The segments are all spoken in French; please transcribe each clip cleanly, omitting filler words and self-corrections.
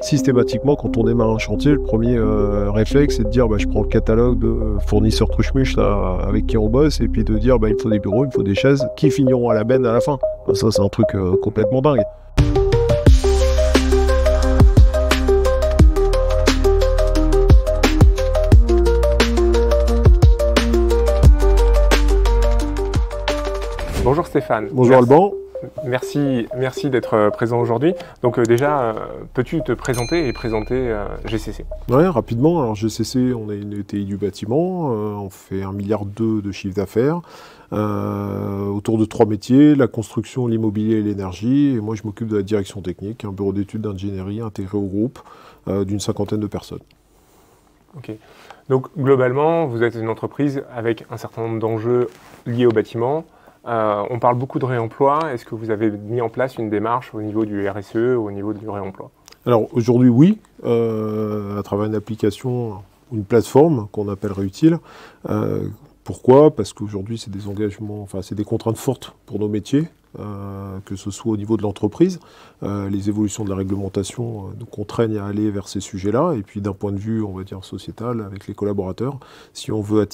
Systématiquement, quand on démarre un chantier, le premier réflexe, c'est de dire je prends le catalogue de fournisseurs Truchmuche avec qui on bosse, et puis de dire il me faut des bureaux, il me faut des chaises qui finiront à la benne à la fin. Ça, c'est un truc complètement dingue. Bonjour Stéphane. Bonjour Alban. Merci d'être présent aujourd'hui. Donc déjà, peux-tu te présenter et présenter GCC? Ouais, rapidement. Alors GCC, on est une ETI du bâtiment, on fait 1,2 milliard de chiffre d'affaires, autour de 3 métiers, la construction, l'immobilier et l'énergie. Et moi, je m'occupe de la direction technique, un bureau d'études d'ingénierie intégré au groupe d'une 50aine de personnes. Ok. Donc globalement, vous êtes une entreprise avec un certain nombre d'enjeux liés au bâtiment. On parle beaucoup de réemploi. Est-ce que vous avez mis en place une démarche au niveau du RSE, au niveau du réemploi? Alors aujourd'hui, oui, à travers une application, une plateforme qu'on appelle Réutile. Pourquoi? Parce qu'aujourd'hui, c'est des engagements, enfin, c'est des contraintes fortes pour nos métiers, que ce soit au niveau de l'entreprise. Les évolutions de la réglementation nous contraignent à aller vers ces sujets-là. Et puis d'un point de vue, on va dire, sociétal, avec les collaborateurs, si on veut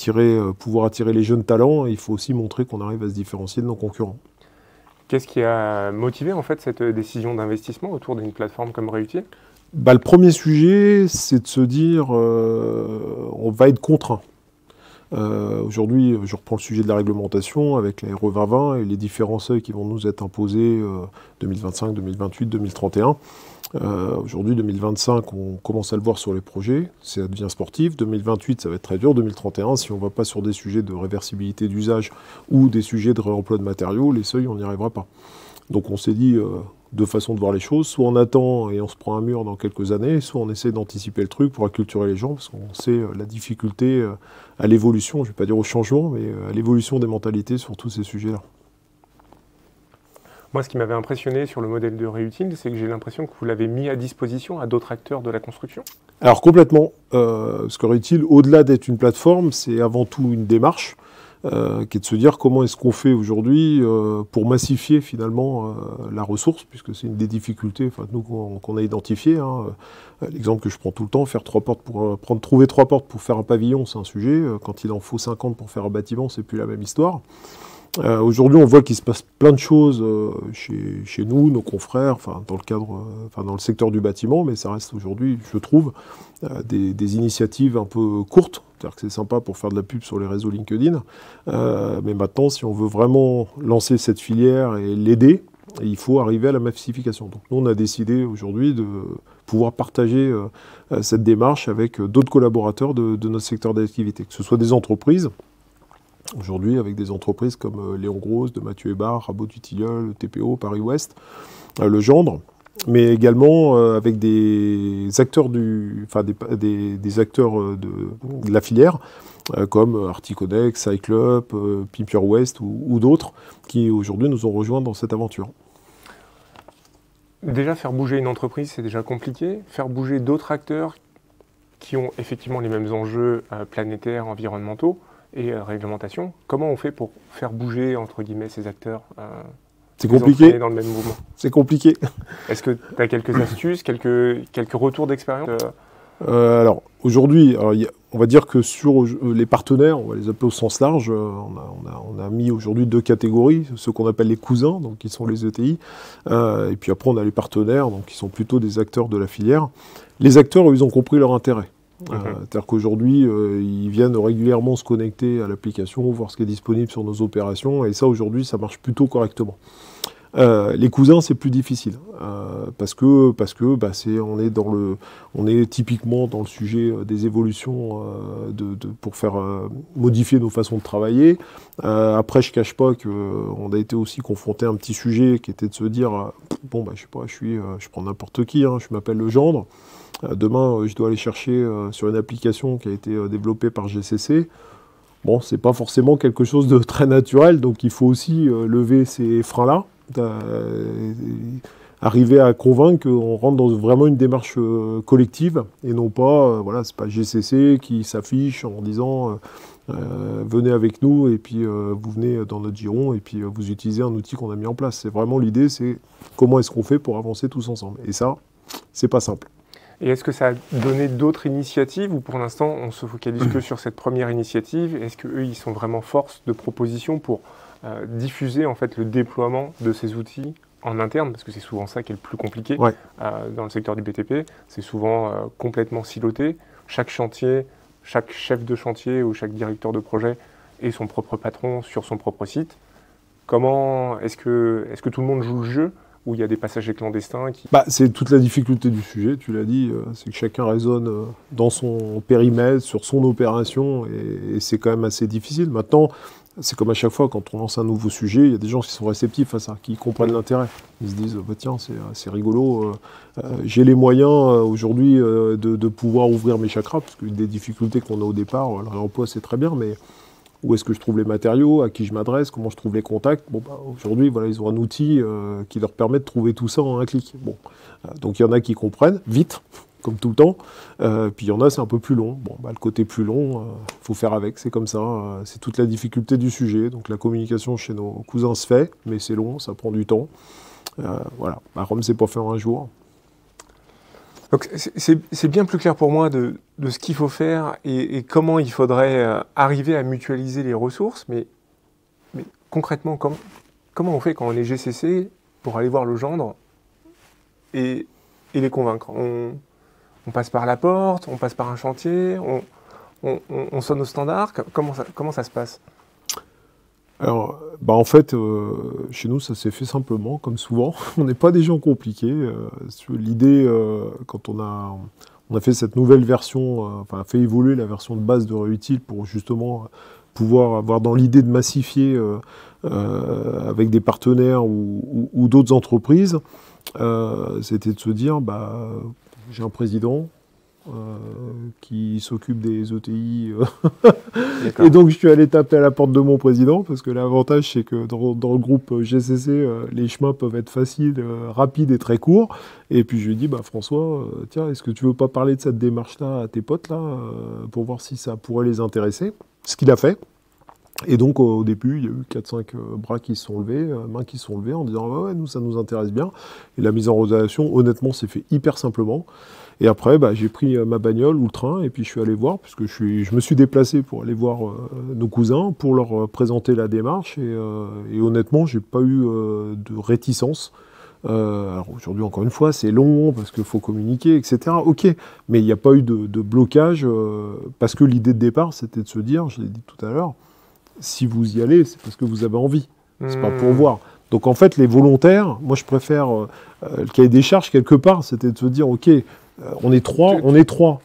pouvoir attirer les jeunes talents, il faut aussi montrer qu'on arrive à se différencier de nos concurrents. Qu'est-ce qui a motivé en fait cette décision d'investissement autour d'une plateforme comme Réutile? Le premier sujet, c'est de se dire on va être contraint. Aujourd'hui, je reprends le sujet de la réglementation avec la RE 2020 et les différents seuils qui vont nous être imposés 2025, 2028, 2031. Aujourd'hui, 2025, on commence à le voir sur les projets, ça devient sportif. 2028, ça va être très dur. 2031, si on ne va pas sur des sujets de réversibilité d'usage ou des sujets de réemploi de matériaux, les seuils, on n'y arrivera pas. Donc on s'est dit deux façons de voir les choses. Soit on attend et on se prend un mur dans quelques années, soit on essaie d'anticiper le truc pour acculturer les gens, parce qu'on sait la difficulté à l'évolution, je ne vais pas dire au changement, mais à l'évolution des mentalités sur tous ces sujets-là. Moi, ce qui m'avait impressionné sur le modèle de Réutile, c'est que j'ai l'impression que vous l'avez mis à disposition à d'autres acteurs de la construction. Alors complètement, parce que Réutile, au-delà d'être une plateforme, c'est avant tout une démarche. Qui est de se dire comment est-ce qu'on fait aujourd'hui pour massifier finalement la ressource, puisque c'est une des difficultés nous qu'on a identifiées. L'exemple que je prends tout le temps, faire 3 portes trouver 3 portes pour faire un pavillon, c'est un sujet. Quand il en faut 50 pour faire un bâtiment, c'est plus la même histoire. Aujourd'hui, on voit qu'il se passe plein de choses chez nous, nos confrères, dans le cadre, dans le secteur du bâtiment, mais ça reste aujourd'hui, je trouve, des initiatives un peu courtes. C'est-à-dire que c'est sympa pour faire de la pub sur les réseaux LinkedIn. Mais maintenant, si on veut vraiment lancer cette filière et l'aider, il faut arriver à la massification. Donc nous, on a décidé aujourd'hui de pouvoir partager cette démarche avec d'autres collaborateurs de notre secteur d'activité, que ce soit des entreprises, aujourd'hui avec des entreprises comme Léon Grosse, de Mathieu Hébard, Rabot du Tilleul, TPO, Paris-Ouest, Le Gendre, mais également avec des acteurs, des acteurs de la filière, comme Articonex, Cyclop, Pimpier West ou d'autres, qui aujourd'hui nous ont rejoints dans cette aventure. Déjà, faire bouger une entreprise, c'est déjà compliqué. Faire bouger d'autres acteurs qui ont effectivement les mêmes enjeux planétaires, environnementaux et réglementation, comment on fait pour faire bouger, entre guillemets, ces acteurs c'est compliqué. Dans le même mouvement. C'est compliqué. Est-ce que tu as quelques astuces, quelques retours d'expérience? Alors, aujourd'hui, on va dire que sur les partenaires, on va les appeler au sens large, on a mis aujourd'hui 2 catégories, ceux qu'on appelle les cousins, donc qui sont les ETI, et puis après on a les partenaires, donc qui sont plutôt des acteurs de la filière. Les acteurs, ils ont compris leur intérêt. C'est-à-dire qu'aujourd'hui, ils viennent régulièrement se connecter à l'application, voir ce qui est disponible sur nos opérations, et ça, aujourd'hui, ça marche plutôt correctement. Les cousins, c'est plus difficile, parce que on est typiquement dans le sujet des évolutions pour faire modifier nos façons de travailler. Après, je cache pas qu'on a été aussi confronté à un petit sujet qui était de se dire, je sais pas, je prends n'importe qui, je m'appelle Le Gendre. Demain, je dois aller chercher sur une application qui a été développée par GCC. Bon, c'est pas forcément quelque chose de très naturel, donc il faut aussi lever ces freins-là, arriver à convaincre qu'on rentre dans vraiment une démarche collective, et non pas, c'est pas GCC qui s'affiche en disant venez avec nous, et puis vous venez dans notre giron, et puis vous utilisez un outil qu'on a mis en place. C'est vraiment l'idée, c'est comment est-ce qu'on fait pour avancer tous ensemble. Et ça, c'est pas simple. Et est-ce que ça a donné d'autres initiatives ou pour l'instant on se focalise que sur cette première initiative? Est-ce qu'eux ils sont vraiment force de proposition pour diffuser en fait le déploiement de ces outils en interne, parce que c'est souvent ça qui est le plus compliqué dans le secteur du BTP, c'est souvent complètement siloté. Chaque chantier, chaque chef de chantier ou chaque directeur de projet est son propre patron sur son propre site. Comment est-ce que tout le monde joue le jeu ou il y a des passagers clandestins qui... C'est toute la difficulté du sujet, tu l'as dit, c'est que chacun raisonne dans son périmètre, sur son opération, et c'est quand même assez difficile. Maintenant, c'est comme à chaque fois, quand on lance un nouveau sujet, il y a des gens qui sont réceptifs à ça, qui comprennent l'intérêt. Ils se disent, tiens, c'est rigolo, j'ai les moyens aujourd'hui de pouvoir ouvrir mes chakras, parce qu'une des difficultés qu'on a au départ, le réemploi c'est très bien, mais où est-ce que je trouve les matériaux, à qui je m'adresse, comment je trouve les contacts. Aujourd'hui, voilà, ils ont un outil qui leur permet de trouver tout ça en un clic. Donc il y en a qui comprennent vite, comme tout le temps, puis il y en a, c'est un peu plus long. Le côté plus long, faut faire avec, c'est comme ça. C'est toute la difficulté du sujet. Donc la communication chez nos cousins se fait, mais c'est long, ça prend du temps. Voilà, Rome, c'est pas fait en un jour. Donc c'est bien plus clair pour moi de ce qu'il faut faire et comment il faudrait arriver à mutualiser les ressources, mais concrètement, comment on fait quand on est GCC pour aller voir le gendre et les convaincre? On passe par la porte, on passe par un chantier, on sonne au standard, comment ça se passe? Alors, en fait, chez nous, ça s'est fait simplement, comme souvent. On n'est pas des gens compliqués. L'idée, quand on a fait cette nouvelle version, fait évoluer la version de base de Réutile pour justement pouvoir avoir dans l'idée de massifier avec des partenaires ou d'autres entreprises, c'était de se dire, j'ai un président qui s'occupe des ETI. Et donc, je suis allé taper à la porte de mon président, parce que l'avantage, c'est que dans le groupe GCC, les chemins peuvent être faciles, rapides et très courts. Et puis, je lui ai dit, François, tiens, est-ce que tu veux pas parler de cette démarche-là à tes potes, là, pour voir si ça pourrait les intéresser? Ce qu'il a fait. Et donc, au début, il y a eu 4-5 bras qui se sont levés, mains qui se sont levées, en disant, ouais, nous, ça nous intéresse bien. Et la mise en relation, honnêtement, s'est fait hyper simplement. Et après, j'ai pris ma bagnole ou le train, et puis je suis allé voir, puisque je me suis déplacé pour aller voir nos cousins, pour leur présenter la démarche, et honnêtement, j'ai pas eu de réticence. Alors aujourd'hui, encore une fois, c'est long, parce qu'il faut communiquer, etc. Ok, mais il n'y a pas eu de blocage, parce que l'idée de départ, c'était de se dire, je l'ai dit tout à l'heure, si vous y allez, c'est parce que vous avez envie, c'est pas pour voir. Donc en fait, les volontaires, moi je préfère le cahier des charges quelque part, c'était de se dire, ok, on est trois.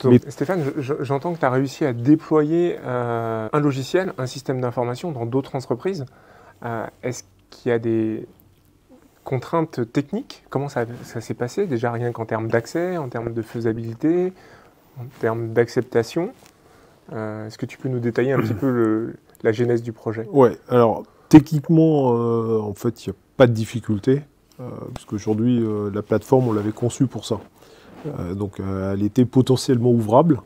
Mais... Stéphane, j'entends que tu as réussi à déployer un logiciel, un système d'information dans d'autres entreprises. Est-ce qu'il y a des contraintes techniques? Comment ça s'est passé? Déjà rien qu'en termes d'accès, en termes de faisabilité, en termes d'acceptation. Est-ce que tu peux nous détailler un petit peu la genèse du projet? Ouais, alors techniquement, en fait, il n'y a pas de difficulté, parce qu'aujourd'hui, la plateforme, on l'avait conçue pour ça. Donc elle était potentiellement ouvrable.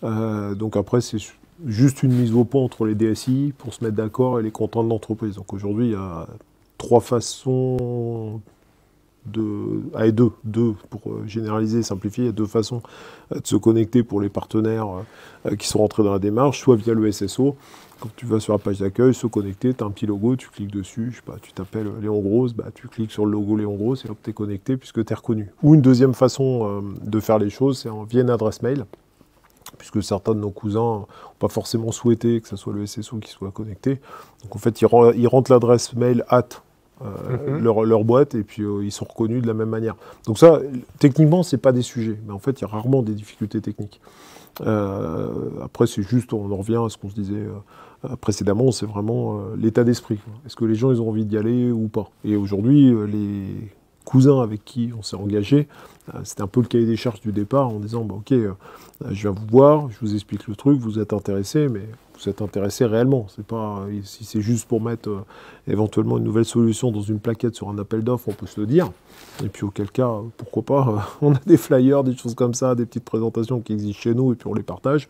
Donc après, c'est juste une mise au point entre les DSI pour se mettre d'accord et les contraintes de l'entreprise. Donc aujourd'hui, il y a 3 façons deux pour généraliser et simplifier. Il y a 2 façons de se connecter pour les partenaires qui sont rentrés dans la démarche, soit via le SSO. Quand tu vas sur la page d'accueil, se connecter, tu as un petit logo, tu cliques dessus, je sais pas, tu t'appelles Léon Grosse, tu cliques sur le logo Léon Grosse et hop, tu es connecté puisque tu es reconnu. Ou une deuxième façon de faire les choses, c'est via une adresse mail, puisque certains de nos cousins n'ont pas forcément souhaité que ce soit le SSO qui soit connecté. Donc en fait, ils rentrent l'adresse mail leur boîte, et puis ils sont reconnus de la même manière. Donc ça, techniquement, c'est pas des sujets, mais en fait, il y a rarement des difficultés techniques. Après, c'est juste, on en revient à ce qu'on se disait précédemment, c'est vraiment l'état d'esprit. Est-ce que les gens, ils ont envie d'y aller ou pas? Et aujourd'hui, les cousins avec qui on s'est engagé, c'était un peu le cahier des charges du départ, en disant, ok, je viens vous voir, je vous explique le truc, vous êtes intéressés, mais vous vous êtes intéressé réellement. C'est pas, si c'est juste pour mettre éventuellement une nouvelle solution dans une plaquette sur un appel d'offres, on peut se le dire. Et puis auquel cas, pourquoi pas, on a des flyers, des choses comme ça, des petites présentations qui existent chez nous et puis on les partage.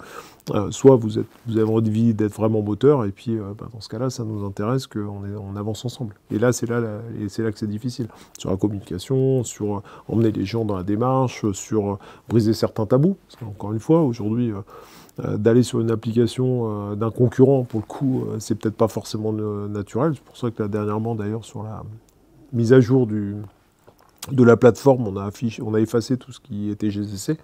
Soit vous avez envie d'être vraiment moteur et puis dans ce cas-là, ça nous intéresse qu'on avance ensemble. Et là, c'est là que c'est difficile. Sur la communication, sur emmener les gens dans la démarche, sur briser certains tabous. Parce qu'encore une fois, aujourd'hui, d'aller sur une application d'un concurrent, pour le coup, c'est peut-être pas forcément naturel. C'est pour ça que là, dernièrement, d'ailleurs, sur la mise à jour de la plateforme, on a effacé tout ce qui était GCC.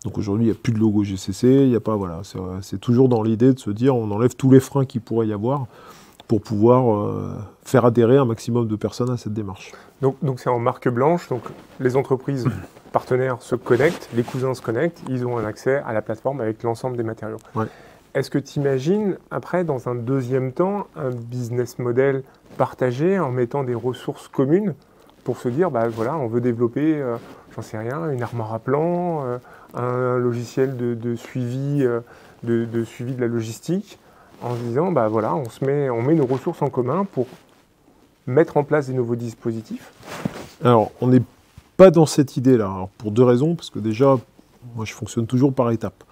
Donc aujourd'hui, il n'y a plus de logo GCC, il n'y a pas, voilà, c'est toujours dans l'idée de se dire, on enlève tous les freins qu'il pourrait y avoir pour pouvoir faire adhérer un maximum de personnes à cette démarche. Donc c'est en marque blanche, donc les entreprises partenaires se connectent, les cousins se connectent, ils ont un accès à la plateforme avec l'ensemble des matériaux. Ouais. Est-ce que tu imagines, après, dans un deuxième temps, un business model partagé en mettant des ressources communes pour se dire, bah voilà, on veut développer, j'en sais rien, une armoire à plan, un logiciel de suivi, de suivi de la logistique, en se disant, bah voilà, on met nos ressources en commun pour mettre en place des nouveaux dispositifs? Alors, on n'est pas dans cette idée-là, alors, pour deux raisons, parce que déjà, moi je fonctionne toujours par étapes.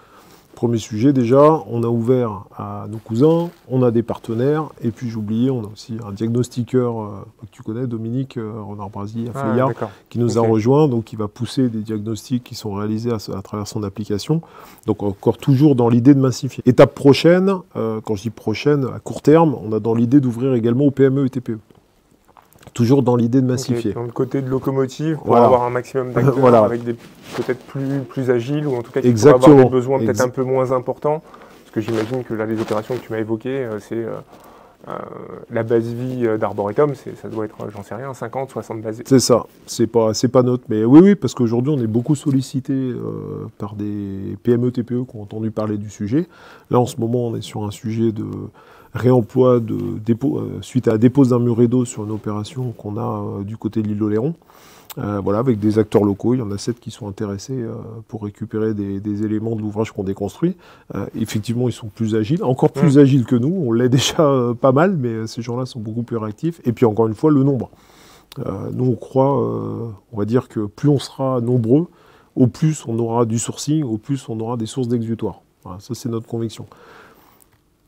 Premier sujet, déjà, on a ouvert à nos cousins, on a des partenaires, et puis j'ai oublié, on a aussi un diagnostiqueur que tu connais, Dominique Renard-Brasi à Fléillard, qui nous a rejoint, donc qui va pousser des diagnostics qui sont réalisés à travers son application. Donc encore toujours dans l'idée de massifier. Étape prochaine, quand je dis prochaine, à court terme, on a dans l'idée d'ouvrir également aux PME et TPE. Toujours dans l'idée de massifier. Okay, dans le côté de locomotive, pour avoir un maximum d'acteurs avec des peut-être plus agiles, ou en tout cas qui pourraient avoir des besoins peut-être un peu moins importants. Parce que j'imagine que là, les opérations que tu m'as évoquées, c'est la base vie d'Arboretum, ça doit être, j'en sais rien, 50, 60 bases. C'est ça, c'est pas notre. Mais oui, parce qu'aujourd'hui, on est beaucoup sollicité par des PME, TPE qui ont entendu parler du sujet. Là, en ce moment, on est sur un sujet de réemploi suite à la dépose d'un muret d'eau sur une opération qu'on a du côté de l'île Oléron. Voilà, avec des acteurs locaux, il y en a 7 qui sont intéressés pour récupérer des éléments de l'ouvrage qu'on déconstruit. Effectivement, ils sont plus agiles, encore plus agiles que nous, on l'est déjà pas mal, mais ces gens-là sont beaucoup plus réactifs. Et puis encore une fois, le nombre. Nous, on croit, on va dire que plus on sera nombreux, au plus on aura du sourcing, au plus on aura des sources d'exutoire. Voilà, ça, c'est notre conviction.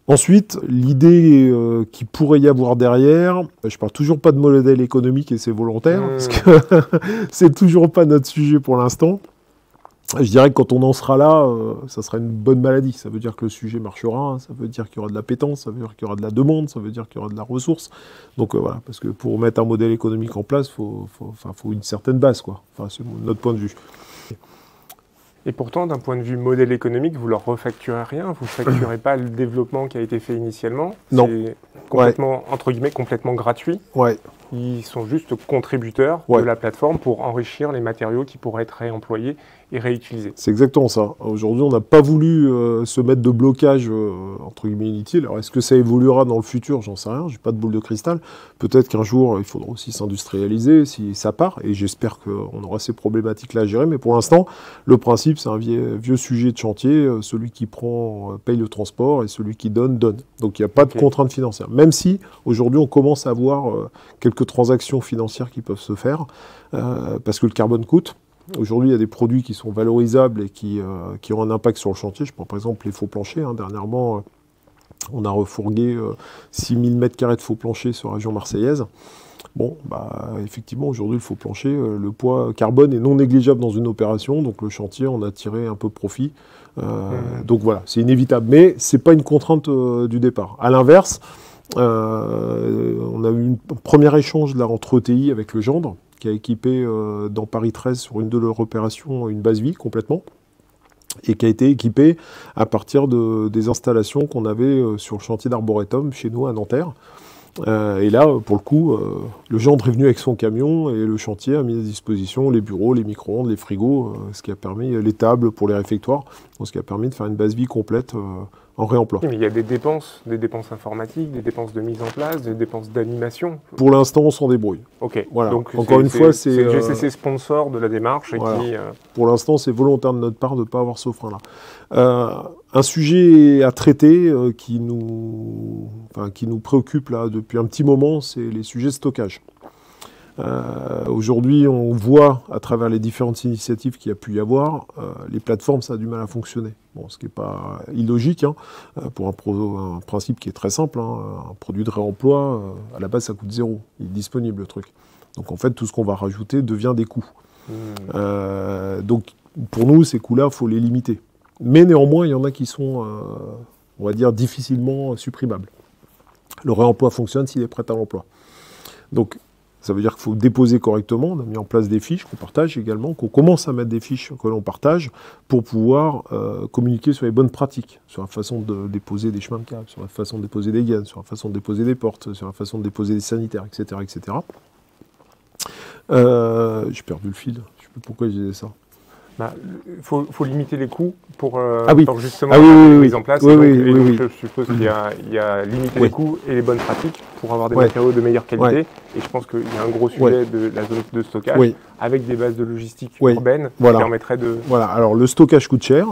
Ensuite, l'idée qu'il pourrait y avoir derrière, je parle toujours pas de modèle économique et c'est volontaire, parce que c'est toujours pas notre sujet pour l'instant. Je dirais que quand on en sera là, ça sera une bonne maladie. Ça veut dire que le sujet marchera, ça veut dire qu'il y aura de l'appétence, ça veut dire qu'il y aura de la demande, ça veut dire qu'il y aura de la ressource. Donc voilà, parce que pour mettre un modèle économique en place, faut une certaine base, quoi. Enfin, c'est notre point de vue. Et pourtant, d'un point de vue modèle économique, vous leur refacturez rien, vous ne facturez pas le développement qui a été fait initialement. Non. C'est complètement, entre guillemets, complètement gratuit. Ouais. Ils sont juste contributeurs de la plateforme pour enrichir les matériaux qui pourraient être réemployés et réutilisés. C'est exactement ça. Aujourd'hui, on n'a pas voulu se mettre de blocage entre guillemets inutile. Alors, est-ce que ça évoluera dans le futur? J'en sais rien. J'ai pas de boule de cristal. Peut-être qu'un jour, il faudra aussi s'industrialiser si ça part. Et j'espère qu'on aura ces problématiques-là à gérer. Mais pour l'instant, le principe, c'est un vieux sujet de chantier. Celui qui prend paye le transport et celui qui donne, donne. Donc, il n'y a pas de contrainte financière. Même si, aujourd'hui, on commence à avoir quelques transactions financières qui peuvent se faire parce que le carbone coûte. Aujourd'hui, il y a des produits qui sont valorisables et qui ont un impact sur le chantier. Je prends par exemple les faux planchers. Dernièrement, on a refourgué 6000 m² de faux planchers sur la région marseillaise. Bon, effectivement, aujourd'hui, le faux plancher, le poids carbone est non négligeable dans une opération. Donc le chantier, on a tiré un peu profit. Donc voilà, c'est inévitable. Mais ce n'est pas une contrainte du départ. À l'inverse, on a eu un premier échange là, entre ETI avec le Gendre, qui a équipé dans Paris 13 sur une de leurs opérations une base vie complètement, et qui a été équipée à partir des installations qu'on avait sur le chantier d'Arboretum chez nous à Nanterre. Et là, pour le coup, le Gendre est venu avec son camion et le chantier a mis à disposition les bureaux, les micro-ondes, les frigos, ce qui a permis les tables pour les réfectoires, ce qui a permis de faire une base vie complète en réemploi. Oui, mais il y a des dépenses informatiques, des dépenses de mise en place, des dépenses d'animation. Pour l'instant, on s'en débrouille. Ok. Voilà. Donc Encore une fois, c'est le GCC sponsor de la démarche et voilà. qui. Pour l'instant, c'est volontaire de notre part de ne pas avoir ce frein-là. Un sujet à traiter qui nous préoccupe là depuis un petit moment, c'est les sujets de stockage. Aujourd'hui, on voit à travers les différentes initiatives qu'il y a pu y avoir, les plateformes, ça a du mal à fonctionner. Bon, ce qui n'est pas illogique, hein, pour un principe qui est très simple. Hein, un produit de réemploi, à la base, ça coûte 0. Il est disponible, le truc. Donc, en fait, tout ce qu'on va rajouter devient des coûts. Donc, pour nous, ces coûts-là, il faut les limiter. Mais néanmoins, il y en a qui sont, on va dire, difficilement supprimables. Le réemploi fonctionne s'il est prêt à l'emploi. Donc, ça veut dire qu'il faut déposer correctement. On a mis en place des fiches qu'on partage également, qu'on commence à mettre des fiches que l'on partage pour pouvoir communiquer sur les bonnes pratiques, sur la façon de déposer des chemins de câble, sur la façon de déposer des gaines, sur la façon de déposer des portes, sur la façon de déposer des sanitaires, etc. etc. J'ai perdu le fil. Je ne sais plus pourquoi je disais ça. Faut limiter les coûts pour justement la mise en place. Oui. Je suppose qu'il y a limiter les coûts et les bonnes pratiques pour avoir des matériaux de meilleure qualité. Et je pense qu'il y a un gros sujet de la zone de stockage avec des bases de logistique urbaines qui permettraient de... Voilà, alors le stockage coûte cher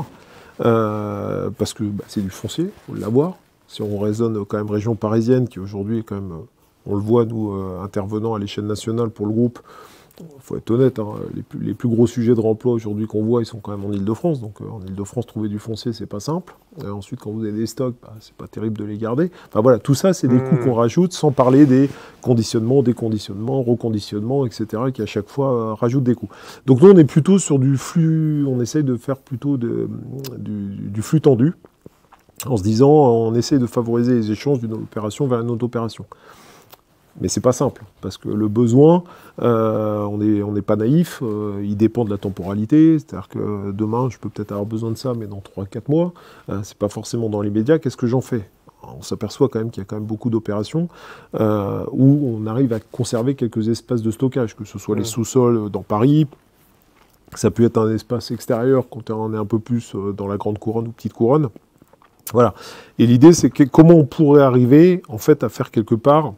parce que c'est du foncier, il faut l'avoir. Si on raisonne quand même région parisienne qui aujourd'hui est quand même, on le voit nous intervenant à l'échelle nationale pour le groupe, il faut être honnête, hein, les plus gros sujets de remploi aujourd'hui qu'on voit, ils sont quand même en Ile-de-France. Donc en Ile-de-France, trouver du foncier, c'est pas simple. Et ensuite, quand vous avez des stocks, c'est pas terrible de les garder. Enfin voilà, tout ça, c'est des coûts qu'on rajoute, sans parler des conditionnements, déconditionnements, reconditionnements, etc., qui à chaque fois rajoutent des coûts. Donc nous, on est plutôt sur du flux, on essaye de faire plutôt du flux tendu, en se disant, on essaye de favoriser les échanges d'une opération vers une autre opération. Mais c'est pas simple, parce que le besoin, on n'est pas naïf, il dépend de la temporalité, c'est-à-dire que demain, je peux peut-être avoir besoin de ça, mais dans 3-4 mois, c'est pas forcément dans l'immédiat, qu'est-ce que j'en fais ? On s'aperçoit quand même qu'il y a quand même beaucoup d'opérations où on arrive à conserver quelques espaces de stockage, que ce soit les sous-sols dans Paris, ça peut être un espace extérieur quand on est un peu plus dans la grande couronne ou petite couronne. Voilà. Et l'idée, c'est comment on pourrait arriver, en fait, à faire quelque part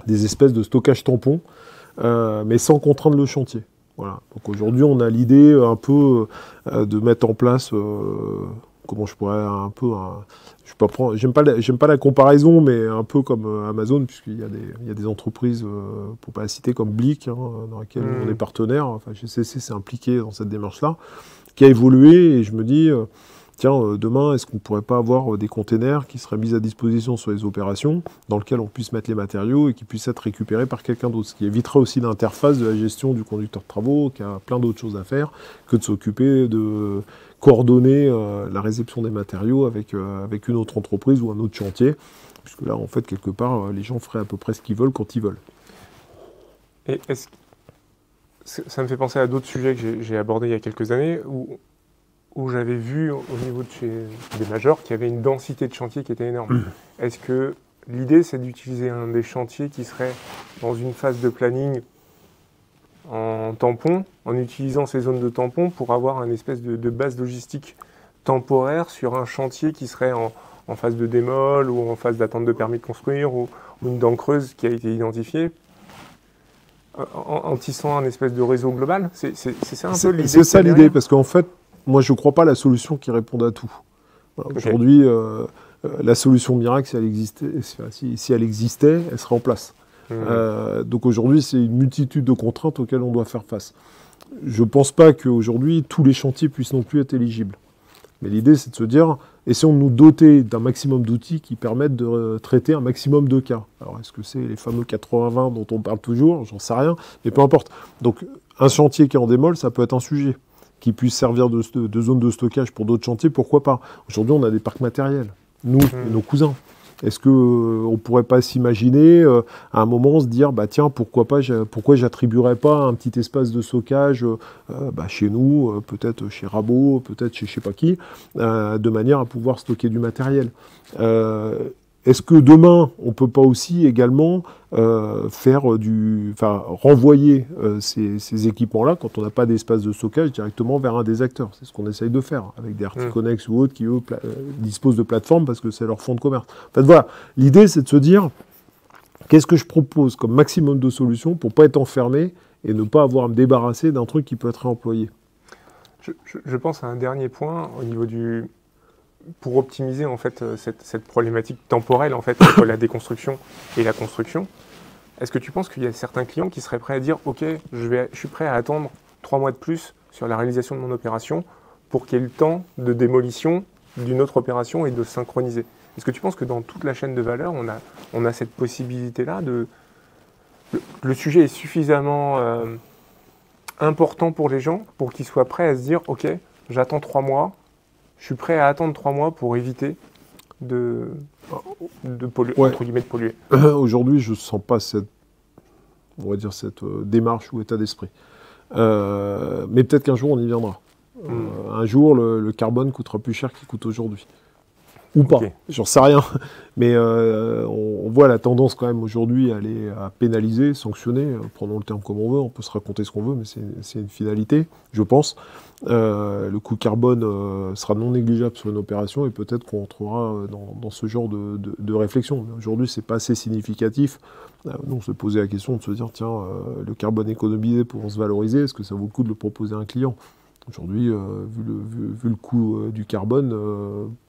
des espèces de stockage tampons, mais sans contraindre le chantier. Voilà. Donc aujourd'hui, on a l'idée un peu de mettre en place, comment je pourrais un peu, j'aime pas la comparaison, mais un peu comme Amazon, puisqu'il y a des entreprises, pour pas la citer, comme Blick, hein, dans laquelle on est partenaire. Enfin, GCC s'est impliqué dans cette démarche-là, qui a évolué, et je me dis, tiens, demain, est-ce qu'on ne pourrait pas avoir des containers qui seraient mis à disposition sur les opérations, dans lesquels on puisse mettre les matériaux et qui puissent être récupérés par quelqu'un d'autre, ce qui évitera aussi l'interface de la gestion du conducteur de travaux, qui a plein d'autres choses à faire que de s'occuper de coordonner la réception des matériaux avec une autre entreprise ou un autre chantier, puisque là, en fait, quelque part, les gens feraient à peu près ce qu'ils veulent quand ils veulent. Et ça me fait penser à d'autres sujets que j'ai abordés il y a quelques années, où j'avais vu au niveau des majors qu'il y avait une densité de chantier qui était énorme. Est-ce que l'idée, c'est d'utiliser un des chantiers qui serait dans une phase de planning en tampon, en utilisant ces zones de tampon pour avoir une espèce de base logistique temporaire sur un chantier qui serait en phase de démol ou en phase d'attente de permis de construire ou une dent creuse qui a été identifiée en tissant un espèce de réseau global? C'est ça un peu l'idée? C'est ça l'idée, parce qu'en fait, moi, je ne crois pas à la solution qui réponde à tout. Voilà, aujourd'hui, la solution miracle, si elle existait, elle serait en place. Donc aujourd'hui, c'est une multitude de contraintes auxquelles on doit faire face. Je ne pense pas qu'aujourd'hui, tous les chantiers puissent non plus être éligibles. Mais l'idée, c'est de se dire, essayons de nous doter d'un maximum d'outils qui permettent de traiter un maximum de cas. Alors, est-ce que c'est les fameux 80-20 dont on parle toujours? J'en sais rien, mais peu importe. Donc, un chantier qui est en démol, ça peut être un sujet qui puisse servir de zone de stockage pour d'autres chantiers, pourquoi pas? Aujourd'hui, on a des parcs matériels, nous et nos cousins. Est-ce qu'on ne pourrait pas s'imaginer, à un moment, se dire, bah, tiens, pourquoi j'attribuerais pas un petit espace de stockage chez nous, peut-être chez Rabot, peut-être chez je ne sais pas qui, de manière à pouvoir stocker du matériel. est-ce que demain, on ne peut pas aussi également renvoyer ces équipements-là, quand on n'a pas d'espace de stockage, directement vers un des acteurs? C'est ce qu'on essaye de faire, avec des Articonex ou autres qui, eux, disposent de plateformes parce que c'est leur fonds de commerce. En fait, voilà, l'idée, c'est de se dire, qu'est-ce que je propose comme maximum de solutions pour ne pas être enfermé et ne pas avoir à me débarrasser d'un truc qui peut être réemployé? Je pense à un dernier point au niveau pour optimiser en fait cette problématique temporelle en fait entre la déconstruction et la construction. Est-ce que tu penses qu'il y a certains clients qui seraient prêts à dire ok, je suis prêt à attendre 3 mois de plus sur la réalisation de mon opération pour qu'il y ait le temps de démolition d'une autre opération et de synchroniser? Est-ce que tu penses que dans toute la chaîne de valeur, on a cette possibilité-là le sujet est suffisamment important pour les gens pour qu'ils soient prêts à se dire ok, j'attends 3 mois, je suis prêt à attendre 3 mois pour éviter de polluer, entre guillemets, de polluer. Aujourd'hui, je ne sens pas cette démarche ou état d'esprit. Mais peut-être qu'un jour, on y viendra. Un jour, le carbone coûtera plus cher qu'il coûte aujourd'hui. Ou pas, j'en sais rien. Mais on voit la tendance quand même aujourd'hui à pénaliser, sanctionner, prenons le terme comme on veut, on peut se raconter ce qu'on veut, mais c'est une finalité, je pense. Le coût carbone sera non négligeable sur une opération et peut-être qu'on entrera dans ce genre de réflexion. Mais aujourd'hui, c'est pas assez significatif. Nous, on se posait la question de se dire, tiens, le carbone économisé pour se valoriser, est-ce que ça vaut le coup de le proposer à un client? Aujourd'hui, vu le coût du carbone,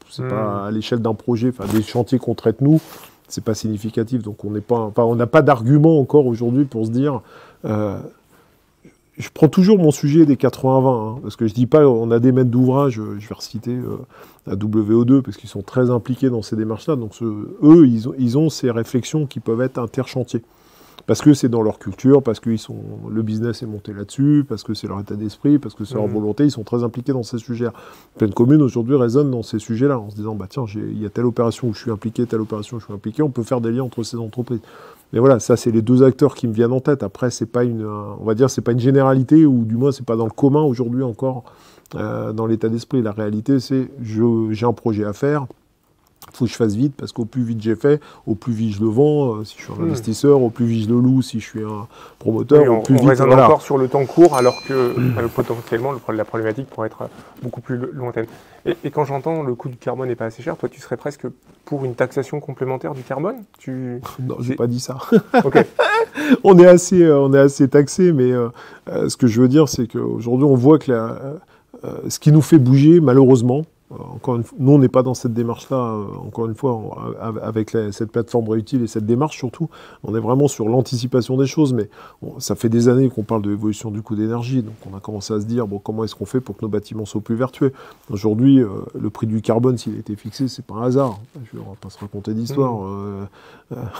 c'est pas à l'échelle d'un projet, des chantiers qu'on traite nous, c'est pas significatif. Donc on n'a pas d'argument encore aujourd'hui pour se dire. Je prends toujours mon sujet des 80-20, parce que je dis pas, on a des maîtres d'ouvrage, je vais reciter la WO2, parce qu'ils sont très impliqués dans ces démarches-là. Donc eux, ils ont ces réflexions qui peuvent être interchantiers. Parce que c'est dans leur culture, parce que le business est monté là-dessus, parce que c'est leur état d'esprit, parce que c'est leur volonté, ils sont très impliqués dans ces sujets-là. Plein de communes aujourd'hui résonnent dans ces sujets-là, en se disant, bah tiens, il y a telle opération où je suis impliqué, telle opération où je suis impliqué, on peut faire des liens entre ces entreprises. Mais voilà, ça c'est les deux acteurs qui me viennent en tête. Après, c'est pas on va dire, c'est pas une généralité, ou du moins c'est pas dans le commun aujourd'hui encore, dans l'état d'esprit. La réalité, c'est, j'ai un projet à faire, il faut que je fasse vite, parce qu'au plus vite j'ai fait, au plus vite je le vends, si je suis un investisseur, au plus vite je le loue, si je suis un promoteur, oui, au plus vite... On raisonne encore sur le temps court, alors que potentiellement la problématique pourrait être beaucoup plus lointaine. Et quand j'entends le coût du carbone n'est pas assez cher, toi tu serais presque pour une taxation complémentaire du carbone? Non, j'ai pas dit ça. Okay. on est assez taxé, mais ce que je veux dire, c'est qu'aujourd'hui on voit que ce qui nous fait bouger, malheureusement, nous, on n'est pas dans cette démarche-là, encore une fois, avec cette plateforme Réutile et cette démarche surtout. On est vraiment sur l'anticipation des choses, mais ça fait des années qu'on parle de l'évolution du coût d'énergie, donc on a commencé à se dire, bon, comment est-ce qu'on fait pour que nos bâtiments soient plus vertueux? Aujourd'hui, le prix du carbone, s'il a été fixé, c'est pas un hasard. On va pas se raconter d'histoire.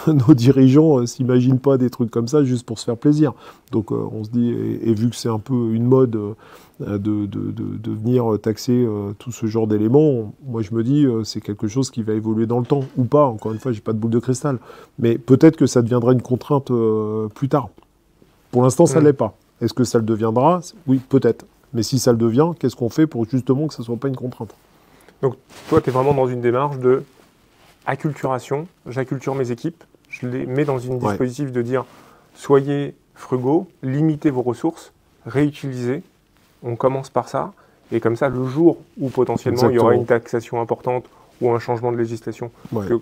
Nos dirigeants s'imaginent pas des trucs comme ça juste pour se faire plaisir. Donc on se dit, et vu que c'est un peu une mode... de venir taxer tout ce genre d'éléments, moi je me dis c'est quelque chose qui va évoluer dans le temps, ou pas, encore une fois j'ai pas de boule de cristal, mais peut-être que ça deviendra une contrainte plus tard. Pour l'instant ça ne l'est pas. Est-ce que ça le deviendra? Oui, peut-être. Mais si ça le devient, qu'est-ce qu'on fait pour justement que ça ne soit pas une contrainte? Donc toi tu es vraiment dans une démarche de acculturation, j'acculture mes équipes, je les mets dans une dispositif de dire soyez frugaux, limitez vos ressources, réutilisez. On commence par ça, et comme ça, le jour où potentiellement il y aura une taxation importante ou un changement de législation, que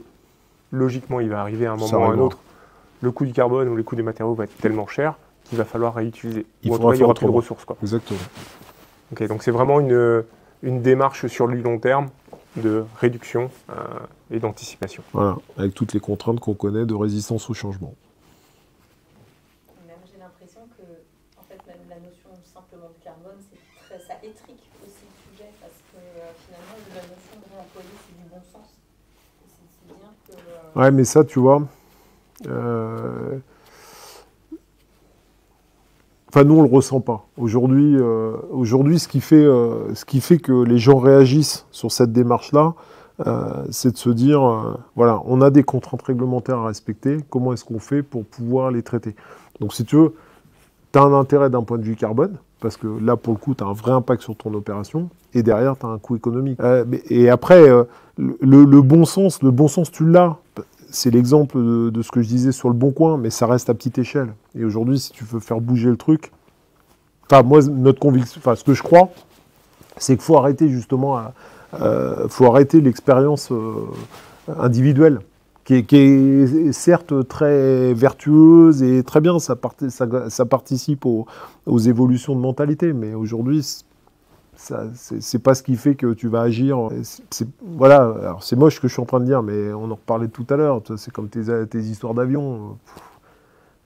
logiquement il va arriver à un moment ou à un autre, le coût du carbone ou le coût des matériaux va être tellement cher qu'il va falloir réutiliser. Il y aura plus de ressources. Quoi. Exactement. Okay, donc c'est vraiment une démarche sur le long terme de réduction et d'anticipation. Voilà, avec toutes les contraintes qu'on connaît de résistance au changement. J'ai l'impression que même la notion simplement de carbone, ça étrique aussi le sujet, parce que finalement, la notion de réemployer, c'est du bon sens. C'est bien que... Ouais, mais ça, tu vois... nous, on ne le ressent pas. Aujourd'hui, ce qui fait que les gens réagissent sur cette démarche-là, c'est de se dire, voilà, on a des contraintes réglementaires à respecter, comment est-ce qu'on fait pour pouvoir les traiter? Donc, si tu veux, tu as un intérêt d'un point de vue carbone, parce que là, pour le coup, tu as un vrai impact sur ton opération, et derrière, tu as un coût économique. Et après, le bon sens, tu l'as. C'est l'exemple de ce que je disais sur le Bon Coin, mais ça reste à petite échelle. Et aujourd'hui, si tu veux faire bouger le truc, moi, notre conviction, ce que je crois, c'est qu'il faut arrêter justement, faut arrêter l'expérience individuelle, qui est certes très vertueuse et très bien, ça participe aux évolutions de mentalité, mais aujourd'hui, c'est pas ce qui fait que tu vas agir. Voilà, alors c'est moche ce que je suis en train de dire, mais on en reparlait tout à l'heure, c'est comme tes histoires d'avion.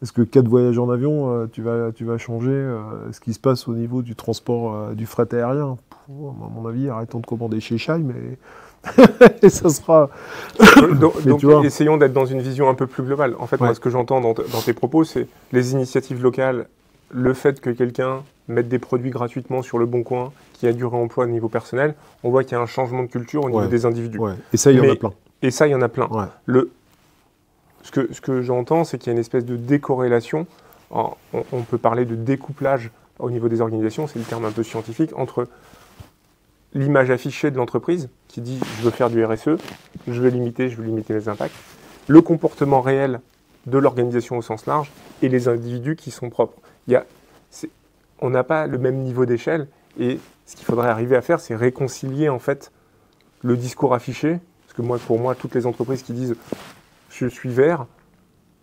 Est-ce que 4 voyages en avion, tu vas changer ce qui se passe au niveau du transport du fret aérien? À mon avis, arrêtons de commander chez Shai, mais et ça sera... donc essayons d'être dans une vision un peu plus globale. En fait, moi, ce que j'entends dans tes propos, c'est les initiatives locales, le fait que quelqu'un mette des produits gratuitement sur le Bon Coin, qui a du réemploi au niveau personnel, on voit qu'il y a un changement de culture au niveau des individus. Ouais. Et ça, il y en a plein. Et ça, il y en a plein. Ouais. Ce que j'entends, c'est qu'il y a une espèce de décorrélation. On peut parler de découplage au niveau des organisations, c'est le terme un peu scientifique, entre l'image affichée de l'entreprise, qui dit « je veux faire du RSE, je veux limiter les impacts », le comportement réel de l'organisation au sens large et les individus qui sont propres. On n'a pas le même niveau d'échelle et ce qu'il faudrait arriver à faire, c'est réconcilier en fait le discours affiché, parce que pour moi, toutes les entreprises qui disent « je suis vert »,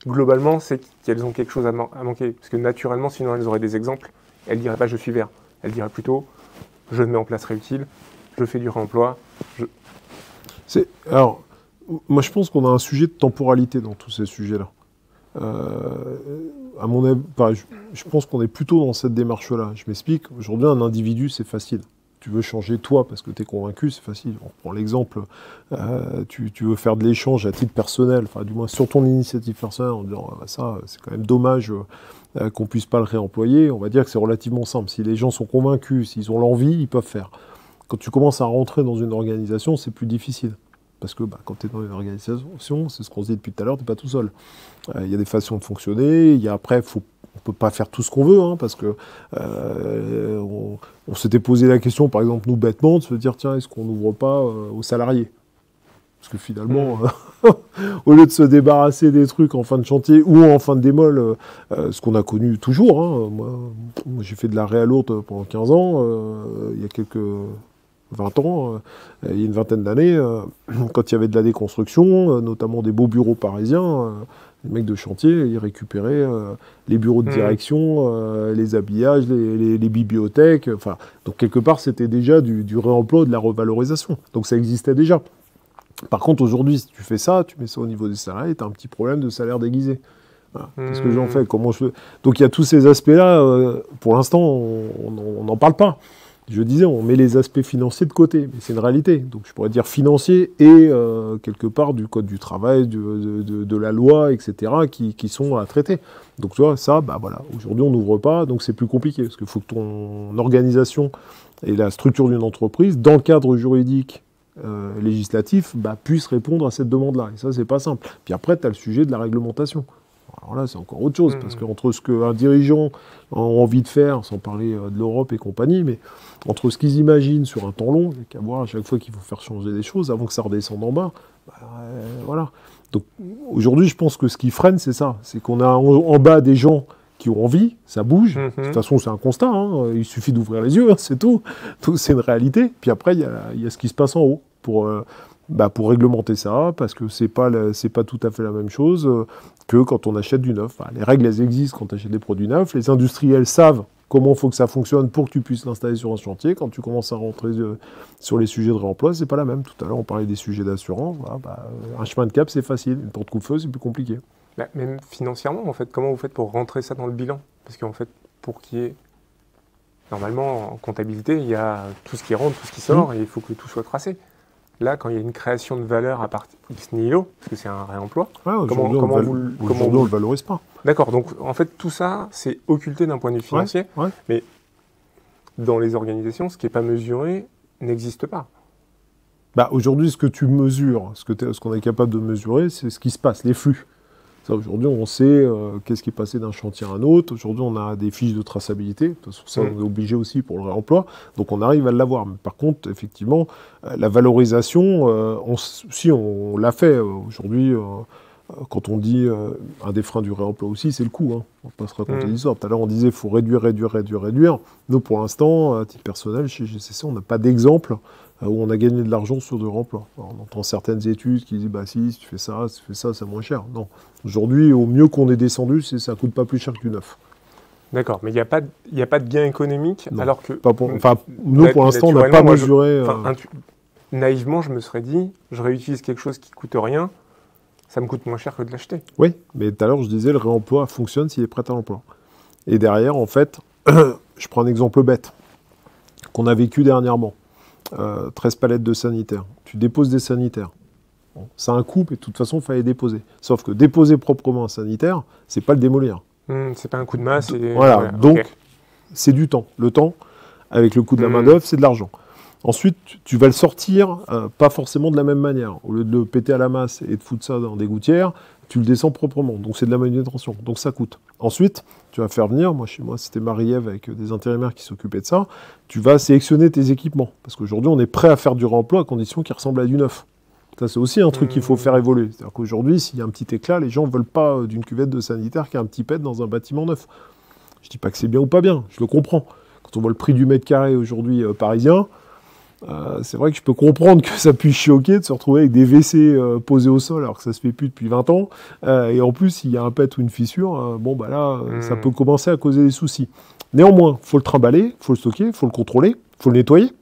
globalement, c'est qu'elles ont quelque chose à manquer. Parce que naturellement, sinon elles auraient des exemples, elles ne diraient pas « je suis vert », elles diraient plutôt « je mets en place réutile », je fais du réemploi. Alors, moi je pense qu'on a un sujet de temporalité dans tous ces sujets-là. À mon avis, je pense qu'on est plutôt dans cette démarche-là. Je m'explique. Aujourd'hui, un individu, c'est facile. Tu veux changer toi parce que tu es convaincu, c'est facile. On prend l'exemple, tu veux faire de l'échange à titre personnel, enfin du moins sur ton initiative personnelle, en disant ça, c'est quand même dommage qu'on ne puisse pas le réemployer. On va dire que c'est relativement simple. Si les gens sont convaincus, s'ils ont l'envie, ils peuvent faire. Quand tu commences à rentrer dans une organisation, c'est plus difficile. Parce que quand tu es dans une organisation, c'est ce qu'on se dit depuis tout à l'heure, tu n'es pas tout seul. Il y a des façons de fonctionner, après, on ne peut pas faire tout ce qu'on veut, parce que on s'était posé la question, par exemple, nous, bêtement, de se dire, tiens, est-ce qu'on n'ouvre pas aux salariés? Parce que finalement, au lieu de se débarrasser des trucs en fin de chantier ou en fin de démol, ce qu'on a connu toujours, moi j'ai fait de la réa lourde pendant 15 ans, il y a quelques 20 ans, il y a une vingtaine d'années, quand il y avait de la déconstruction, notamment des beaux bureaux parisiens, les mecs de chantier, ils récupéraient les bureaux de direction, les habillages, les bibliothèques, donc quelque part c'était déjà du réemploi, de la revalorisation, donc ça existait déjà. Par contre, aujourd'hui, si tu fais ça, tu mets ça au niveau des salariés, tu as un petit problème de salaire déguisé. Voilà. Qu'est-ce que j'en fais? Donc il y a tous ces aspects-là, pour l'instant, on n'en parle pas. Je disais, on met les aspects financiers de côté, mais c'est une réalité. Donc je pourrais dire financier et quelque part du code du travail, de la loi, etc., qui sont à traiter. Donc tu vois, ça, voilà, aujourd'hui on n'ouvre pas, donc c'est plus compliqué, parce qu'il faut que ton organisation et la structure d'une entreprise, dans le cadre juridique, législatif, puisse répondre à cette demande-là. Et ça, c'est pas simple. Puis après, tu as le sujet de la réglementation. Alors là, c'est encore autre chose, parce qu'entre ce qu'un dirigeant a envie de faire, sans parler de l'Europe et compagnie, mais entre ce qu'ils imaginent sur un temps long, il n'y a qu'à voir à chaque fois qu'il faut faire changer des choses, avant que ça redescende en bas, voilà. Donc aujourd'hui, je pense que ce qui freine, c'est ça. C'est qu'on a en bas des gens qui ont envie, ça bouge. De toute façon, c'est un constat, il suffit d'ouvrir les yeux, c'est tout. C'est une réalité. Puis après, il y a ce qui se passe en haut pour réglementer ça, parce que c'est pas tout à fait la même chose que quand on achète du neuf. Les règles, elles existent quand tu achètes des produits neufs. Les industriels savent comment il faut que ça fonctionne pour que tu puisses l'installer sur un chantier. Quand tu commences à rentrer sur les sujets de réemploi, c'est pas la même. Tout à l'heure, on parlait des sujets d'assurance. Un chemin de cap, c'est facile. Une porte coup-de-feu, c'est plus compliqué. Même financièrement, en fait, comment vous faites pour rentrer ça dans le bilan? Parce qu'en fait, pour qu'il y ait... Normalement, en comptabilité, il y a tout ce qui rentre, tout ce qui sort, et il faut que tout soit tracé. Là, quand il y a une création de valeur à partir ex nihilo, parce que c'est un réemploi, comment on ne le valorise pas. D'accord, donc en fait, tout ça, c'est occulté d'un point de vue financier, mais dans les organisations, ce qui n'est pas mesuré n'existe pas. Aujourd'hui, ce que tu mesures, ce qu'on est capable de mesurer, c'est ce qui se passe, les flux. Ça, aujourd'hui, on sait qu'est-ce qui est passé d'un chantier à un autre. Aujourd'hui, on a des fiches de traçabilité. De toute façon, ça, on est obligé aussi pour le réemploi. Donc, on arrive à l'avoir. Mais par contre, effectivement, la valorisation, on l'a fait. Aujourd'hui, quand on dit un des freins du réemploi aussi, c'est le coût. Hein. On va pas se raconter l'histoire. Tout à l'heure, on disait qu'il faut réduire. Nous, pour l'instant, à titre personnel, chez GCC, on n'a pas d'exemple où on a gagné de l'argent sur du réemploi. Alors, on entend certaines études qui disent bah si tu fais ça, c'est moins cher. Non. Aujourd'hui, au mieux qu'on est descendu, ça ne coûte pas plus cher que du neuf. D'accord, mais il n'y a pas de gain économique, non, alors que... nous, pour l'instant, on n'a pas mesuré... Naïvement, je me serais dit, je réutilise quelque chose qui ne coûte rien, ça me coûte moins cher que de l'acheter. Oui, mais tout à l'heure, je disais, le réemploi fonctionne s'il est prêt à l'emploi. Et derrière, en fait, je prends un exemple bête qu'on a vécu dernièrement. 13 palettes de sanitaires. Tu déposes des sanitaires. Bon, ça a un coût, mais de toute façon, il fallait déposer. Sauf que déposer proprement un sanitaire, c'est pas le démolir. C'est pas un coup de masse. Voilà, ouais, donc c'est du temps. Le temps, avec le coût de la main-d'œuvre, c'est de l'argent. Ensuite, tu vas le sortir, pas forcément de la même manière. Au lieu de le péter à la masse et de foutre ça dans des gouttières, tu le descends proprement. Donc c'est de la manutention. Donc ça coûte. Ensuite, tu vas faire venir, chez moi, c'était Marie-Ève avec des intérimaires qui s'occupaient de ça, tu vas sélectionner tes équipements. Parce qu'aujourd'hui, on est prêt à faire du réemploi à condition qu'il ressemble à du neuf. Ça, c'est aussi un truc qu'il faut faire évoluer. C'est-à-dire qu'aujourd'hui, s'il y a un petit éclat, les gens ne veulent pas d'une cuvette de sanitaire qui a un petit pet dans un bâtiment neuf. Je ne dis pas que c'est bien ou pas bien, je le comprends. Quand on voit le prix du mètre carré aujourd'hui parisien, c'est vrai que je peux comprendre que ça puisse choquer de se retrouver avec des WC posés au sol alors que ça se fait plus depuis 20 ans. Et en plus, s'il y a un pet ou une fissure, ça peut commencer à causer des soucis. Néanmoins, il faut le trimballer, il faut le stocker, il faut le contrôler, il faut le nettoyer.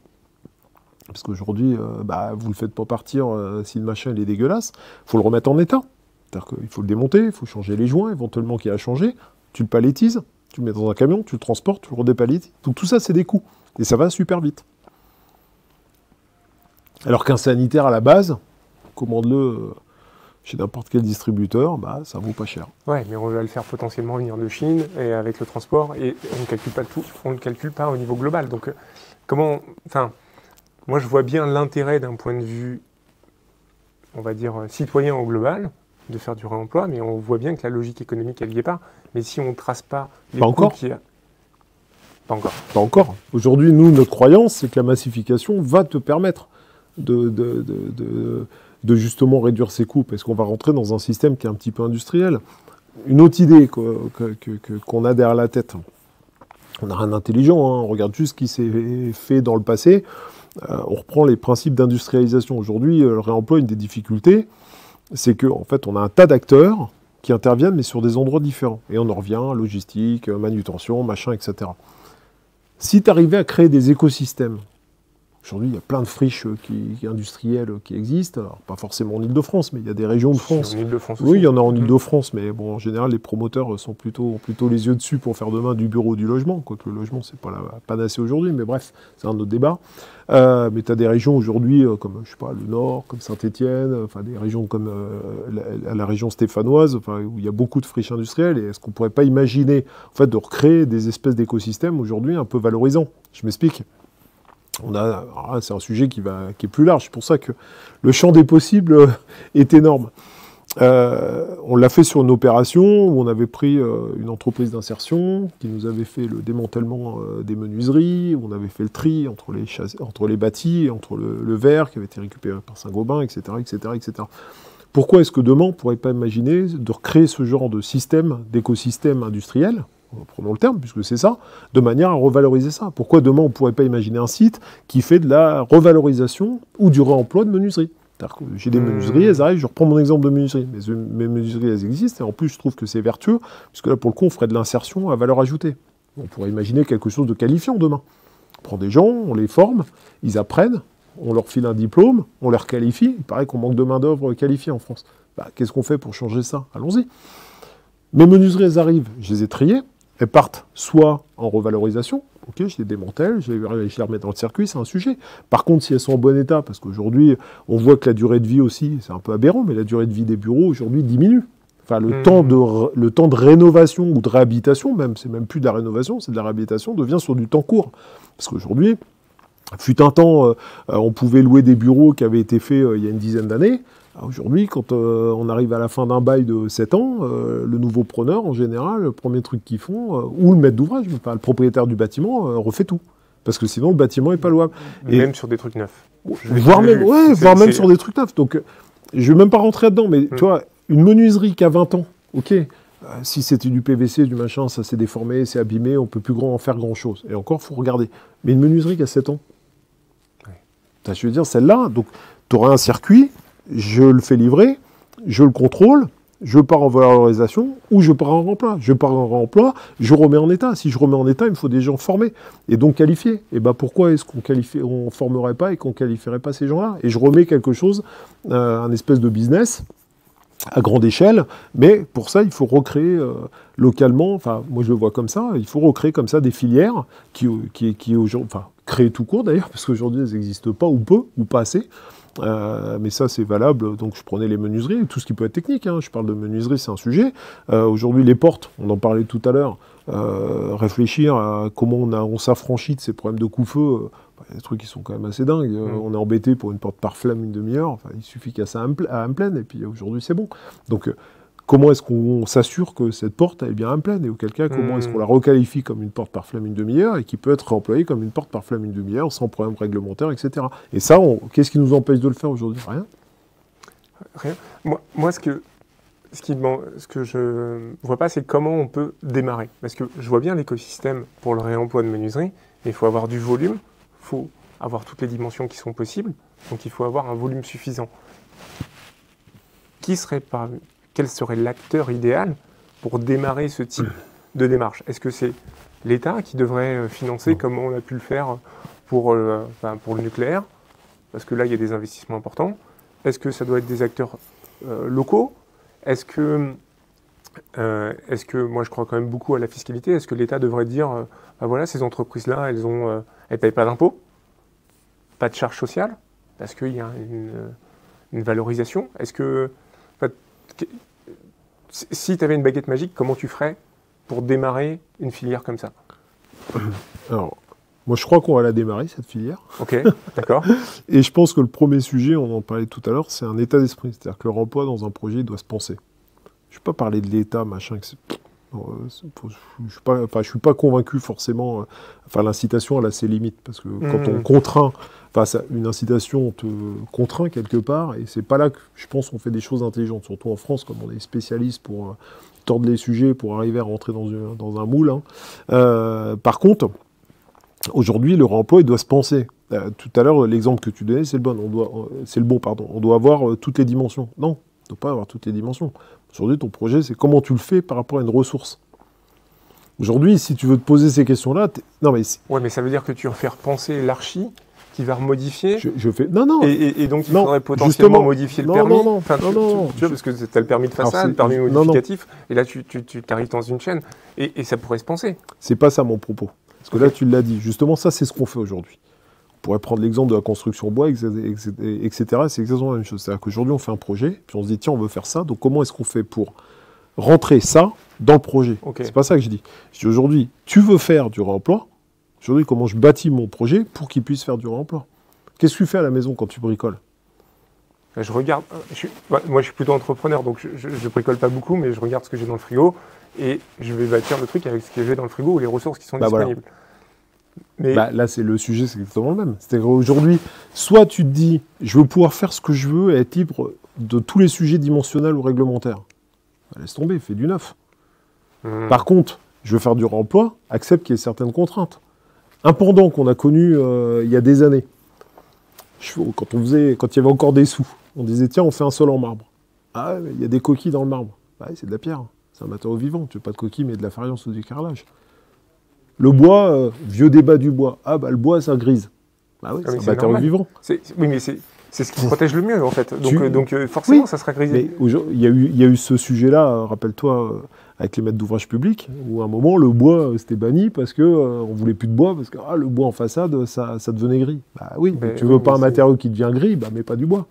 Parce qu'aujourd'hui, vous ne le faites pas partir si le machin il est dégueulasse. Il faut le remettre en état. C'est-à-dire qu'il faut le démonter, il faut changer les joints, éventuellement qu'il y a à changer. Tu le palettises, tu le mets dans un camion, tu le transportes, tu le redépalettes. Tout ça, c'est des coûts. Et ça va super vite. Alors qu'un sanitaire à la base, commande-le chez n'importe quel distributeur, ça vaut pas cher. Ouais, mais on va le faire potentiellement venir de Chine et avec le transport, et on ne calcule pas tout, on ne calcule pas au niveau global. Donc moi je vois bien l'intérêt d'un point de vue, on va dire, citoyen au global, de faire du réemploi, mais on voit bien que la logique économique, elle n'y est pas. Mais si on ne trace pas les coûts qu'il y a... Pas encore. Pas encore. Aujourd'hui, nous, notre croyance, c'est que la massification va te permettre de justement réduire ses coûts, parce qu'on va rentrer dans un système qui est un petit peu industriel. Une autre idée qu'on a derrière la tête, on n'a rien d'intelligent, on regarde juste ce qui s'est fait dans le passé, on reprend les principes d'industrialisation. Aujourd'hui, le réemploi, une des difficultés, c'est qu'en fait, on a un tas d'acteurs qui interviennent, mais sur des endroits différents. Et on en revient, logistique, manutention, machin, etc. Si tu arrivais à créer des écosystèmes, aujourd'hui, il y a plein de friches industrielles qui existent. Alors, pas forcément en Ile-de-France, mais il y a des régions de France. En Ile-de-France aussi. Oui, il y en a en Ile-de-France, mais bon, en général, les promoteurs sont plutôt les yeux dessus pour faire demain du bureau du logement. Quoique le logement, c'est pas la panacée aujourd'hui, mais bref, c'est un autre débat. Mais tu as des régions aujourd'hui, comme je sais pas, le Nord, comme Saint-Étienne, des régions comme la région stéphanoise, où il y a beaucoup de friches industrielles. Et est-ce qu'on pourrait pas imaginer en fait, de recréer des espèces d'écosystèmes aujourd'hui un peu valorisants? Je m'explique. C'est un sujet qui est plus large. C'est pour ça que le champ des possibles est énorme. On l'a fait sur une opération où on avait pris une entreprise d'insertion qui nous avait fait le démantèlement des menuiseries, où on avait fait le tri entre les bâtis, entre le verre qui avait été récupéré par Saint-Gobain, etc., etc., etc. Pourquoi est-ce que demain on ne pourrait pas imaginer de recréer ce genre de système, d'écosystème industriel, prenons le terme, puisque c'est ça, de manière à revaloriser ça? Pourquoi demain on ne pourrait pas imaginer un site qui fait de la revalorisation ou du réemploi de menuiserie? C'est-à-dire que j'ai des menuiseries, elles arrivent, je reprends mon exemple de menuiserie. Mes menuiseries, elles existent, et en plus je trouve que c'est vertueux, puisque là pour le coup on ferait de l'insertion à valeur ajoutée. On pourrait imaginer quelque chose de qualifiant demain. On prend des gens, on les forme, ils apprennent, on leur file un diplôme, on les requalifie. Il paraît qu'on manque de main-d'œuvre qualifiée en France. Qu'est-ce qu'on fait pour changer ça? Allons-y. Mes menuiseries, elles arrivent, je les ai triées. Elles partent soit en revalorisation, ok, je les démantèle, je les remets dans le circuit, c'est un sujet. Par contre, si elles sont en bon état, parce qu'aujourd'hui, on voit que la durée de vie aussi, c'est un peu aberrant, mais la durée de vie des bureaux aujourd'hui diminue. Enfin, le temps de rénovation ou de réhabilitation, même, c'est même plus de la rénovation, c'est de la réhabilitation, devient sur du temps court. Parce qu'aujourd'hui, Fut un temps, on pouvait louer des bureaux qui avaient été faits il y a une dizaine d'années. Aujourd'hui, quand on arrive à la fin d'un bail de 7 ans, le nouveau preneur, en général, le premier truc qu'ils font, ou le maître d'ouvrage, enfin, le propriétaire du bâtiment, refait tout. Parce que sinon, le bâtiment n'est pas louable. Même sur des trucs neufs. Voire même sur des trucs neufs. Donc, je ne vais même pas rentrer là-dedans, mais tu vois, une menuiserie qui a 20 ans, ok, si c'était du PVC, du machin, ça s'est déformé, c'est abîmé, on ne peut plus en faire grand-chose. Et encore, il faut regarder. Mais une menuiserie qui a 7 ans, je veux dire, celle-là, donc, tu auras un circuit, je le fais livrer, je le contrôle, je pars en valorisation ou je pars en remploi. Je pars en remploi, je remets en état. Si je remets en état, il me faut des gens formés et donc qualifiés. Et ben pourquoi est-ce qu'on ne formerait pas et qu'on ne qualifierait pas ces gens-là? Et je remets quelque chose, un espèce de business à grande échelle, mais pour ça, il faut recréer localement, enfin, moi je le vois comme ça, il faut recréer comme ça des filières qui aujourd'hui, enfin, créer tout court d'ailleurs, parce qu'aujourd'hui elles n'existent pas ou peu, ou pas assez. Mais ça c'est valable, donc je prenais les menuiseries, tout ce qui peut être technique, hein. Je parle de menuiserie, c'est un sujet. Aujourd'hui les portes, on en parlait tout à l'heure, réfléchir à comment on s'affranchit de ces problèmes de coup-feu, des trucs qui sont quand même assez dingues. On est embêté pour une porte par flamme une demi-heure, enfin, il suffit qu'il y a ça à un pleine, et puis aujourd'hui c'est bon. Donc comment est-ce qu'on s'assure que cette porte est bien à un pleine, et auquel cas comment est-ce qu'on la requalifie comme une porte par flamme une demi-heure, et qui peut être réemployée comme une porte par flamme une demi-heure, sans problème réglementaire, etc. Et ça, qu'est-ce qui nous empêche de le faire aujourd'hui? Rien. Rien. Moi ce que je vois pas, c'est comment on peut démarrer. Parce que je vois bien l'écosystème pour le réemploi de menuiserie, mais il faut avoir du volume, il faut avoir toutes les dimensions qui sont possibles, donc il faut avoir un volume suffisant. Quel serait l'acteur idéal pour démarrer ce type de démarche? Est-ce que c'est l'État qui devrait financer comme on a pu le faire pour le nucléaire? Parce que là, il y a des investissements importants. Est-ce que ça doit être des acteurs locaux? Est-ce que moi je crois quand même beaucoup à la fiscalité, est-ce que l'État devrait dire, voilà, ces entreprises-là, elles ne payent pas d'impôts, pas de charges sociales, parce qu'il y a une valorisation? Est-ce que, si tu avais une baguette magique, comment tu ferais pour démarrer une filière comme ça? Alors, moi je crois qu'on va la démarrer, cette filière. Ok, d'accord. Et je pense que le premier sujet, on en parlait tout à l'heure, c'est un état d'esprit. C'est-à-dire que le remploi dans un projet doit se penser. Je ne vais pas parler de l'État, machin. Je suis pas convaincu forcément. L'incitation, elle a ses limites. Parce que quand on contraint, une incitation, on te contraint quelque part. Et c'est pas là que je pense qu'on fait des choses intelligentes. Surtout en France, comme on est spécialiste pour tordre les sujets, pour arriver à rentrer dans un moule. Hein. Par contre, aujourd'hui, le réemploi, il doit se penser. Tout à l'heure, l'exemple que tu donnais, c'est le bon. On doit avoir toutes les dimensions. Non, on ne doit pas avoir toutes les dimensions. Aujourd'hui, ton projet, c'est comment tu le fais par rapport à une ressource. Aujourd'hui, si tu veux te poser ces questions-là... Ouais, mais ça veut dire que tu vas faire penser l'archi qui va remodifier. Non. Et donc, il faudrait potentiellement modifier le permis. Non. Tu vois, parce que tu as le permis de façade, le permis modificatif, et là, tu arrives dans une chaîne, et ça pourrait se penser. C'est pas ça mon propos. Parce que là, tu l'as dit. Justement, ça, c'est ce qu'on fait aujourd'hui. On pourrait prendre l'exemple de la construction bois, etc. C'est exactement la même chose. C'est-à-dire qu'aujourd'hui, on fait un projet, puis on se dit, tiens, on veut faire ça. Donc, comment est-ce qu'on fait pour rentrer ça dans le projet? C'est pas ça que je dis. Je dis aujourd'hui, tu veux faire du réemploi. Aujourd'hui, comment je bâtis mon projet pour qu'il puisse faire du réemploi? Qu'est-ce que tu fais à la maison quand tu bricoles? Je regarde. Moi, je suis plutôt entrepreneur, donc je bricole pas beaucoup, mais je regarde ce que j'ai dans le frigo et je vais bâtir le truc avec ce que j'ai dans le frigo ou les ressources qui sont disponibles. Voilà. Mais là, c'est le sujet, c'est exactement le même. C'est-à-dire qu'aujourd'hui, soit tu te dis, je veux pouvoir faire ce que je veux et être libre de tous les sujets dimensionnels ou réglementaires. Laisse tomber, fais du neuf. Par contre, je veux faire du réemploi, accepte qu'il y ait certaines contraintes. Un pendant qu'on a connu il y a des années, quand il y avait encore des sous, on disait, tiens, on fait un sol en marbre. Ah, il y a des coquilles dans le marbre. Ah, c'est de la pierre, c'est un matériau vivant. Tu veux pas de coquilles, mais de la faïence ou du carrelage. Le bois, vieux débat du bois. Ah, le bois, ça grise. Bah oui, c'est un matériau vivant. Oui, mais c'est ce qui protège le mieux, en fait. Donc forcément, ça sera grisé. Mais il y a eu ce sujet-là, rappelle-toi, avec les maîtres d'ouvrage publics, où à un moment, le bois, c'était banni parce qu'on ne voulait plus de bois, parce que le bois en façade, ça devenait gris. Bah oui, mais tu veux pas un matériau qui devient gris, mets pas du bois.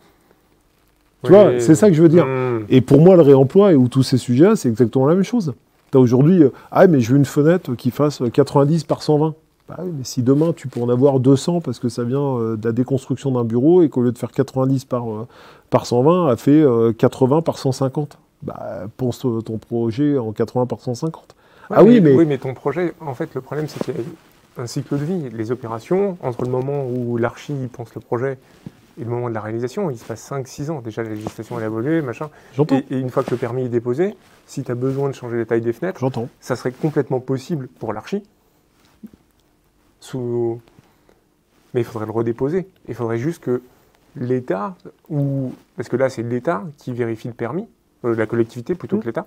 Tu vois, c'est ça que je veux dire. Et pour moi, le réemploi ou tous ces sujets-là, c'est exactement la même chose. Aujourd'hui, mais je veux une fenêtre qui fasse 90 par 120. Bah oui, mais si demain tu peux en avoir 200 parce que ça vient de la déconstruction d'un bureau et qu'au lieu de faire 90 par 120, elle fait 80 par 150. Bah, pense ton projet en 80 par 150. Ouais, Ah oui, mais ton projet, en fait, le problème, c'est qu'il y a un cycle de vie. Les opérations, entre le moment où l'archi pense le projet et le moment de la réalisation, il se passe 5-6 ans. Déjà, la législation, elle a évolué, machin. J'entends. Et une fois que le permis est déposé, si tu as besoin de changer la taille des fenêtres, J'entends. ça serait complètement possible pour l'archi. Mais il faudrait le redéposer. Il faudrait juste que l'État, parce que là, c'est l'État qui vérifie le permis, la collectivité plutôt que l'État,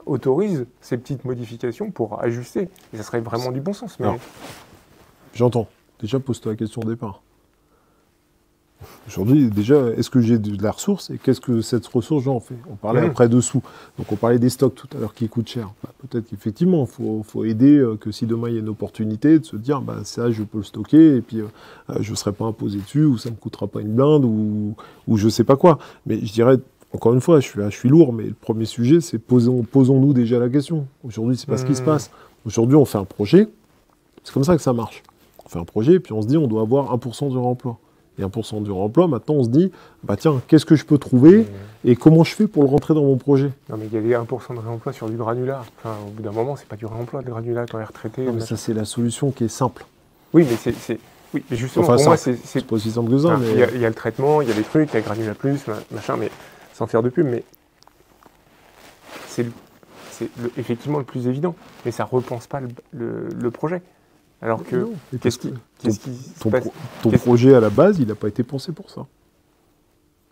autorise ces petites modifications pour ajuster. Et ça serait vraiment du bon sens. Mais... Alors, j'entends. Déjà, pose-toi la question au départ. Aujourd'hui, déjà, est-ce que j'ai de la ressource et qu'est-ce que cette ressource j'en fais? On parlait après dessous. Donc on parlait des stocks tout à l'heure qui coûtent cher. Bah, peut-être qu'effectivement, il faut aider que si demain il y a une opportunité, de se dire bah, ça, je peux le stocker et puis je ne serai pas imposé dessus ou ça ne me coûtera pas une blinde ou je ne sais pas quoi. Mais je dirais, encore une fois, je suis lourd, mais le premier sujet, c'est posons-nous déjà la question. Aujourd'hui, c'est pas ce qui se passe. Aujourd'hui, on fait un projet. C'est comme ça que ça marche. On fait un projet et puis on se dit on doit avoir 1% du réemploi. Et 1% du réemploi, maintenant on se dit, bah tiens, qu'est-ce que je peux trouver et comment je fais pour le rentrer dans mon projet? Non mais il y a des 1% de réemploi sur du granulat. Enfin, au bout d'un moment, c'est pas du réemploi, le granulat quand il est retraité. Non, mais ça c'est la solution qui est simple. Oui, mais oui, mais justement, enfin, pour moi, c'est pas aussi simple que ça. Il y a le traitement, il y a des trucs, il y a granulat plus, machin, mais sans faire de pub, mais c'est effectivement le plus évident. Mais ça repense pas le projet. Alors que, qu'est-ce qui se passe? Ton projet à la base, il n'a pas été pensé pour ça.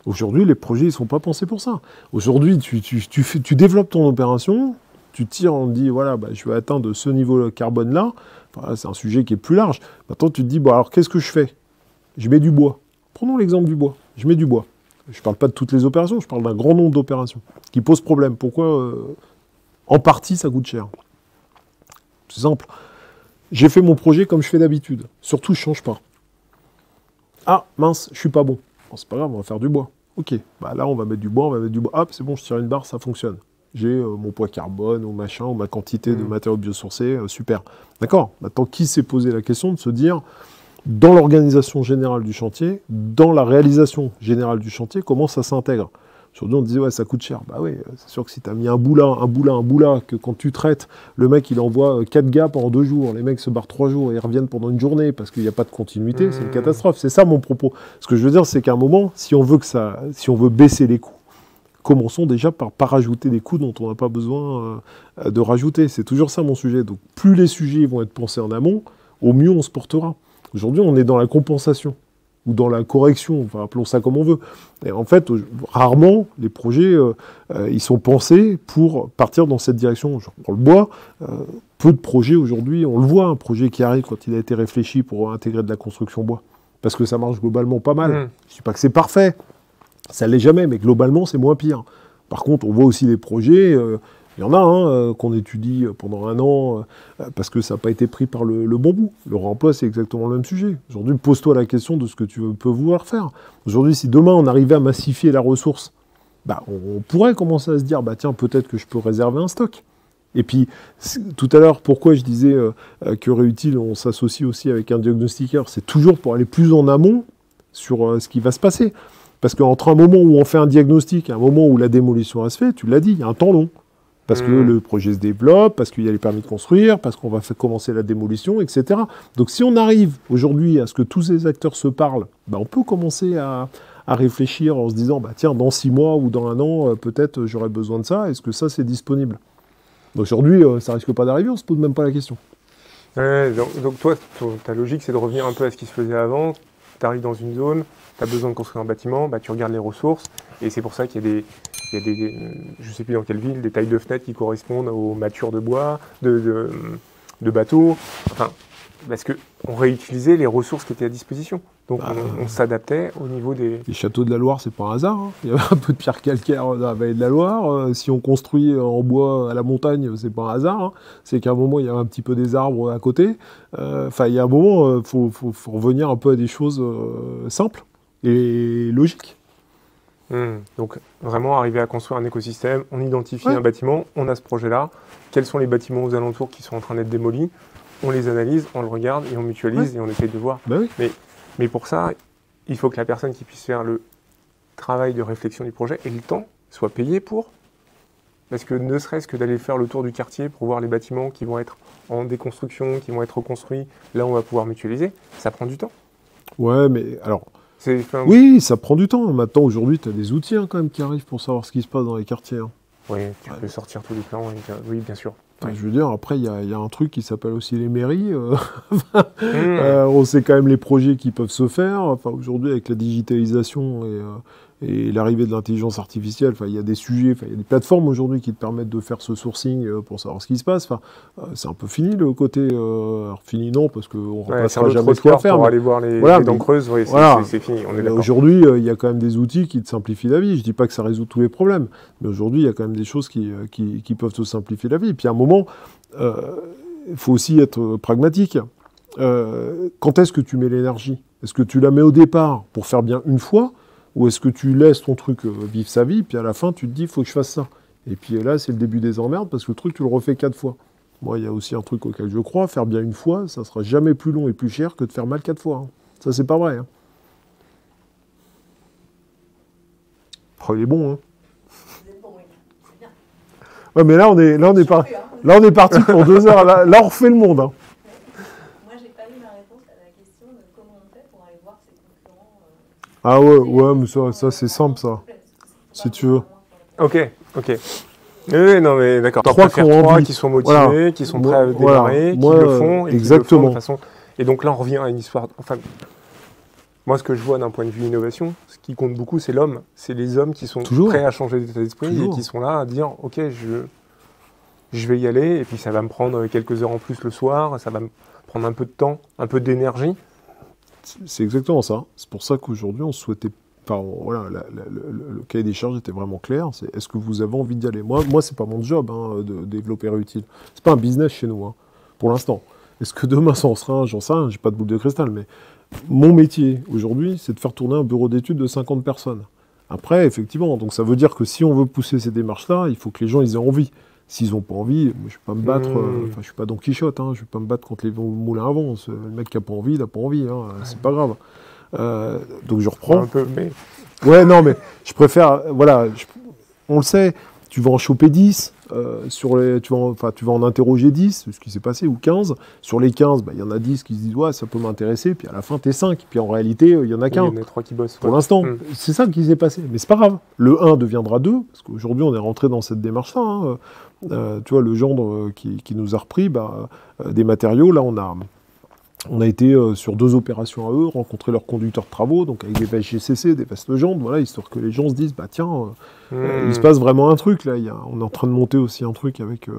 Aujourd'hui, les projets, ils ne sont pas pensés pour ça. Aujourd'hui, tu développes ton opération, tu tires, on te dit, voilà, bah, je vais atteindre ce niveau carbone-là. Enfin, c'est un sujet qui est plus large. Maintenant, tu te dis, bon, alors qu'est-ce que je fais? Je mets du bois. Prenons l'exemple du bois. Je mets du bois. Je ne parle pas de toutes les opérations, je parle d'un grand nombre d'opérations qui posent problème. Pourquoi en partie, ça coûte cher? C'est simple. J'ai fait mon projet comme je fais d'habitude. Surtout, je ne change pas. Ah, mince, je suis pas bon. Bon, c'est pas grave, on va faire du bois. Ok, bah là, on va mettre du bois, on va mettre du bois. Hop, c'est bon, je tire une barre, ça fonctionne. J'ai mon poids carbone, ou machin, ou ma quantité de matériaux biosourcés, super. D'accord. Maintenant, qui s'est posé la question de se dire, dans l'organisation générale du chantier, dans la réalisation générale du chantier, comment ça s'intègre? Aujourd'hui, on disait, ouais, ça coûte cher. Bah oui, c'est sûr que si tu as mis un bout là, que quand tu traites, le mec, il envoie 4 gars pendant 2 jours, les mecs se barrent 3 jours et ils reviennent pendant une journée parce qu'il n'y a pas de continuité, c'est une catastrophe. C'est ça mon propos. Ce que je veux dire, c'est qu'à un moment, si on veut baisser les coûts, commençons déjà par pas rajouter des coûts dont on n'a pas besoin de rajouter. C'est toujours ça mon sujet. Donc, plus les sujets vont être pensés en amont, au mieux on se portera. Aujourd'hui, on est dans la compensation ou dans la correction, enfin appelons ça comme on veut. Et en fait, rarement, les projets, ils sont pensés pour partir dans cette direction. Je prends le bois, peu de projets aujourd'hui, on le voit, un projet qui arrive quand il a été réfléchi pour intégrer de la construction bois, parce que ça marche globalement pas mal. Je ne dis pas que c'est parfait, ça ne l'est jamais, mais globalement, c'est moins pire. Par contre, on voit aussi des projets... il y en a qu'on étudie pendant 1 an parce que ça n'a pas été pris par le bon bout. Le réemploi, c'est exactement le même sujet. Aujourd'hui, pose-toi la question de ce que tu peux vouloir faire. Aujourd'hui, si demain on arrivait à massifier la ressource, bah, on pourrait commencer à se dire, bah, tiens, peut-être que je peux réserver un stock. Et puis, tout à l'heure, pourquoi je disais que Réutile, on s'associe aussi avec un diagnostiqueur, c'est toujours pour aller plus en amont sur ce qui va se passer. Parce qu'entre un moment où on fait un diagnostic et un moment où la démolition se fait, tu l'as dit, il y a un temps long. Parce que le projet se développe, parce qu'il y a les permis de construire, parce qu'on va faire commencer la démolition, etc. Donc si on arrive aujourd'hui à ce que tous ces acteurs se parlent, bah, on peut commencer à réfléchir en se disant, bah, tiens, dans 6 mois ou dans 1 an, peut-être j'aurai besoin de ça, est-ce que ça c'est disponible? Donc aujourd'hui, ça risque pas d'arriver, on se pose même pas la question. Donc toi, ta logique c'est de revenir un peu à ce qui se faisait avant, tu arrives dans une zone, tu as besoin de construire un bâtiment, bah, tu regardes les ressources, et c'est pour ça qu'il y a des, je ne sais plus dans quelle ville, des tailles de fenêtres qui correspondent aux matures de bois, de bateaux, enfin, parce qu'on réutilisait les ressources qui étaient à disposition. Donc on s'adaptait au niveau des... Les châteaux de la Loire, c'est pas un hasard. Hein. Il y avait un peu de pierre calcaire dans la vallée de la Loire. Si on construit en bois à la montagne, c'est pas un hasard. Hein. C'est qu'à un moment, il y a un petit peu des arbres à côté. Enfin, il y a un moment, faut revenir un peu à des choses simples et logiques. Donc vraiment arriver à construire un écosystème, on identifie un bâtiment, on a ce projet-là, quels sont les bâtiments aux alentours qui sont en train d'être démolis, on les analyse, on le regarde et on mutualise et on essaie de voir. Ben oui. Mais pour ça, il faut que la personne qui puisse faire le travail de réflexion du projet ait le temps, soit payée pour. Parce que ne serait-ce que d'aller faire le tour du quartier pour voir les bâtiments qui vont être en déconstruction, qui vont être reconstruits, là on va pouvoir mutualiser, ça prend du temps. Ouais, mais alors... Enfin, oui, ça prend du temps. Maintenant, aujourd'hui, tu as des outils quand même qui arrivent pour savoir ce qui se passe dans les quartiers. Hein. Oui, tu peux sortir tous les plans, oui, bien sûr. Ouais. Je veux dire, après, il y a un truc qui s'appelle aussi les mairies. On sait quand même les projets qui peuvent se faire. Enfin, aujourd'hui, avec la digitalisation et l'arrivée de l'intelligence artificielle, il y a des sujets, il y a des plateformes aujourd'hui qui te permettent de faire ce sourcing pour savoir ce qui se passe. C'est un peu fini le côté... alors fini non, parce qu'on ne remplacera jamais ce qu'il y a à faire. Pour aller voir les dents creuses, c'est fini, on est d'accord. Aujourd'hui, il y a quand même des outils qui te simplifient la vie. Je ne dis pas que ça résout tous les problèmes, mais aujourd'hui, il y a quand même des choses qui peuvent te simplifier la vie. Et puis à un moment, il faut aussi être pragmatique. Quand est-ce que tu mets l'énergie? Est-ce que tu la mets au départ pour faire bien une fois? Ou est-ce que tu laisses ton truc vivre sa vie, puis à la fin, tu te dis, il faut que je fasse ça. Et puis là, c'est le début des emmerdes, parce que le truc, tu le refais 4 fois. Moi, il y a aussi un truc auquel je crois, faire bien une fois, ça sera jamais plus long et plus cher que de faire mal 4 fois. Hein. Ça, c'est pas vrai. Hein. Oh, il est bon, hein. C'est bien. Ouais, mais là, on est parti pour 2 heures. Là, on refait le monde. Hein. Moi, j'ai pas eu la réponse à la question de comment on fait pour aller voir ses concurrents. Ah ouais, mais ça c'est simple, ça. Si tu veux. Ok. Oui, non, mais d'accord. 3 qui sont motivés, voilà. Qui sont prêts à démarrer, qui le font, et exactement. Qui le font de façon... Et donc là, on revient à une histoire... Enfin, moi, ce que je vois d'un point de vue innovation, ce qui compte beaucoup, c'est l'homme. C'est les hommes qui sont prêts à changer d'état d'esprit et qui sont là à dire, ok, je vais y aller, et puis ça va me prendre quelques heures en plus le soir, ça va me prendre un peu de temps, un peu d'énergie. C'est exactement ça. C'est pour ça qu'aujourd'hui, on souhaitait... Enfin, voilà, le cahier des charges était vraiment clair. C'est est-ce que vous avez envie d'y aller? Moi, c'est pas mon job de développer Réutile. C'est pas un business chez nous, pour l'instant. Est-ce que demain, ça en sera un? J'en sais rien, j'ai pas de boule de cristal. Mais mon métier, aujourd'hui, c'est de faire tourner un bureau d'études de 50 personnes. Après, effectivement, donc ça veut dire que si on veut pousser ces démarches-là, il faut que les gens ils aient envie. S'ils n'ont pas envie, je ne vais pas me battre, je suis pas Don Quichotte, je ne vais pas me battre contre les moulins à vent. Le mec qui n'a pas envie, il n'a pas envie, c'est pas grave. Donc je reprends. Un peu, mais... Ouais, non, mais je préfère, on le sait, tu vas en choper 10, tu vas en interroger 10, ce qui s'est passé, ou 15. Sur les 15, il y en a 10 qui se disent, ouais, ça peut m'intéresser, puis à la fin, t'es 5. Puis en réalité, il y en a qu'un. Il y en a 3 qui bossent. Pour l'instant, c'est ça qui s'est passé. Mais c'est pas grave. Le 1 deviendra 2, parce qu'aujourd'hui, on est rentré dans cette démarche-là. Tu vois, le gendre qui nous a repris des matériaux, là, on a été sur 2 opérations à eux, rencontrer leurs conducteurs de travaux, donc avec des vestes GCC, des vestes Gendre, voilà, histoire que les gens se disent, il se passe vraiment un truc, là. On est en train de monter aussi un truc avec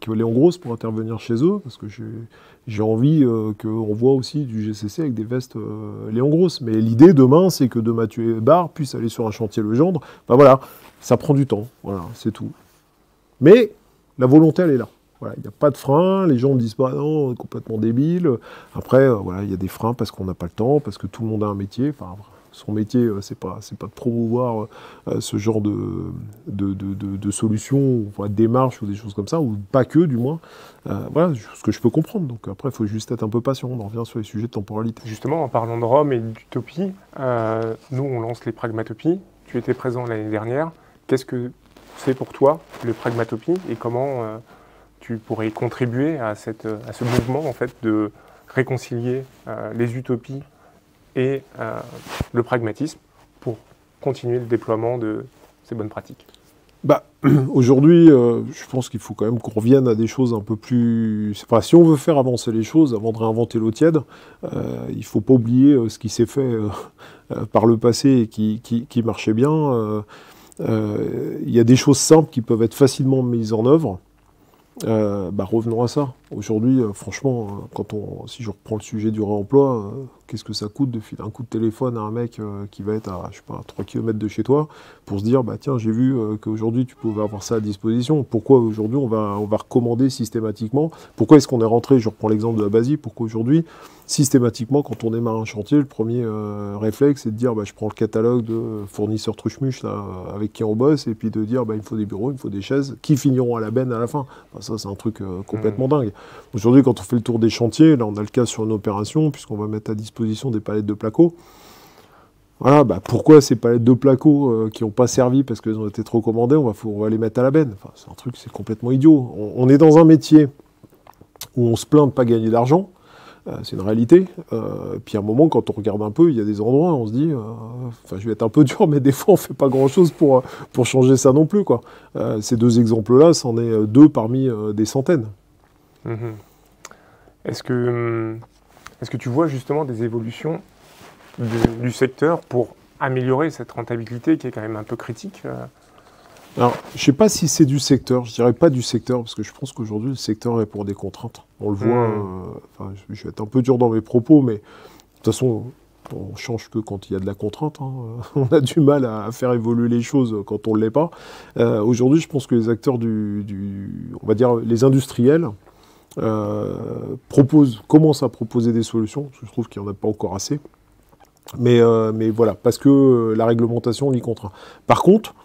Léon Grosse pour intervenir chez eux, parce que j'ai envie qu'on voit aussi du GCC avec des vestes Léon Grosse. Mais l'idée, demain, c'est que de Mathieu Hébert puisse aller sur un chantier Le Gendre. Voilà, ça prend du temps, voilà, c'est tout. Mais la volonté, elle est là. Voilà, il n'y a pas de frein, les gens ne disent pas non, on est complètement débile. Après, il y a des freins parce qu'on n'a pas le temps, parce que tout le monde a un métier. Enfin, son métier, c'est pas de promouvoir ce genre de solutions, de démarches ou des choses comme ça, ou pas que du moins. Voilà, ce que je peux comprendre. Donc après, il faut juste être un peu patient. On en revient sur les sujets de temporalité. Justement, en parlant de Rome et d'utopie, nous, on lance les pragmatopies. Tu étais présent l'année dernière. Qu'est-ce que c'est pour toi, le pragmatopie, et comment... tu pourrais contribuer à ce mouvement en fait, de réconcilier les utopies et le pragmatisme pour continuer le déploiement de ces bonnes pratiques. Aujourd'hui, je pense qu'il faut quand même qu'on revienne à des choses un peu plus... Enfin, si on veut faire avancer les choses, avant de réinventer l'eau tiède, il ne faut pas oublier ce qui s'est fait par le passé et qui marchait bien. Il y a des choses simples qui peuvent être facilement mises en œuvre. Revenons à ça. Aujourd'hui, franchement, si je reprends le sujet du réemploi, qu'est-ce que ça coûte de filer un coup de téléphone à un mec qui va être à, je sais pas, 3 km de chez toi, pour se dire, bah tiens, j'ai vu qu'aujourd'hui tu pouvais avoir ça à disposition. Pourquoi aujourd'hui on va recommander systématiquement? Pourquoi est-ce qu'on est rentré, je reprends l'exemple de la Basie, pourquoi aujourd'hui, systématiquement, quand on démarre un chantier, le premier réflexe, c'est de dire, bah, je prends le catalogue de fournisseurs truche-muche là, avec qui on bosse, et puis de dire, bah, il me faut des bureaux, il me faut des chaises, qui finiront à la benne à la fin. Bah, ça, c'est un truc complètement dingue. Aujourd'hui, quand on fait le tour des chantiers, là, on a le cas sur une opération, puisqu'on va mettre à disposition des palettes de placo. Voilà, bah, pourquoi ces palettes de placo qui n'ont pas servi parce qu'elles ont été trop commandées, on va les mettre à la benne. Enfin, c'est un truc, c'est complètement idiot. On est dans un métier où on se plaint de ne pas gagner d'argent. C'est une réalité. Puis à un moment, quand on regarde un peu, il y a des endroits où on se dit, enfin, je vais être un peu dur, mais des fois, on ne fait pas grand-chose pour changer ça non plus, quoi. Ces deux exemples-là, c'en est deux parmi des centaines. Mmh. Est-ce que tu vois justement des évolutions du secteur pour améliorer cette rentabilité qui est quand même un peu critique? Alors, je ne sais pas si c'est du secteur, je dirais pas du secteur, parce que je pense qu'aujourd'hui, le secteur répond à des contraintes. On le voit, enfin, je vais être un peu dur dans mes propos, mais de toute façon, on change que quand il y a de la contrainte. Hein. On a du mal à faire évoluer les choses quand on ne l'est pas. Aujourd'hui, je pense que les acteurs on va dire les industriels, commencent à proposer des solutions, parce que je trouve qu'il n'y en a pas encore assez. Mais voilà, parce que la réglementation l'y contraint. Par contre,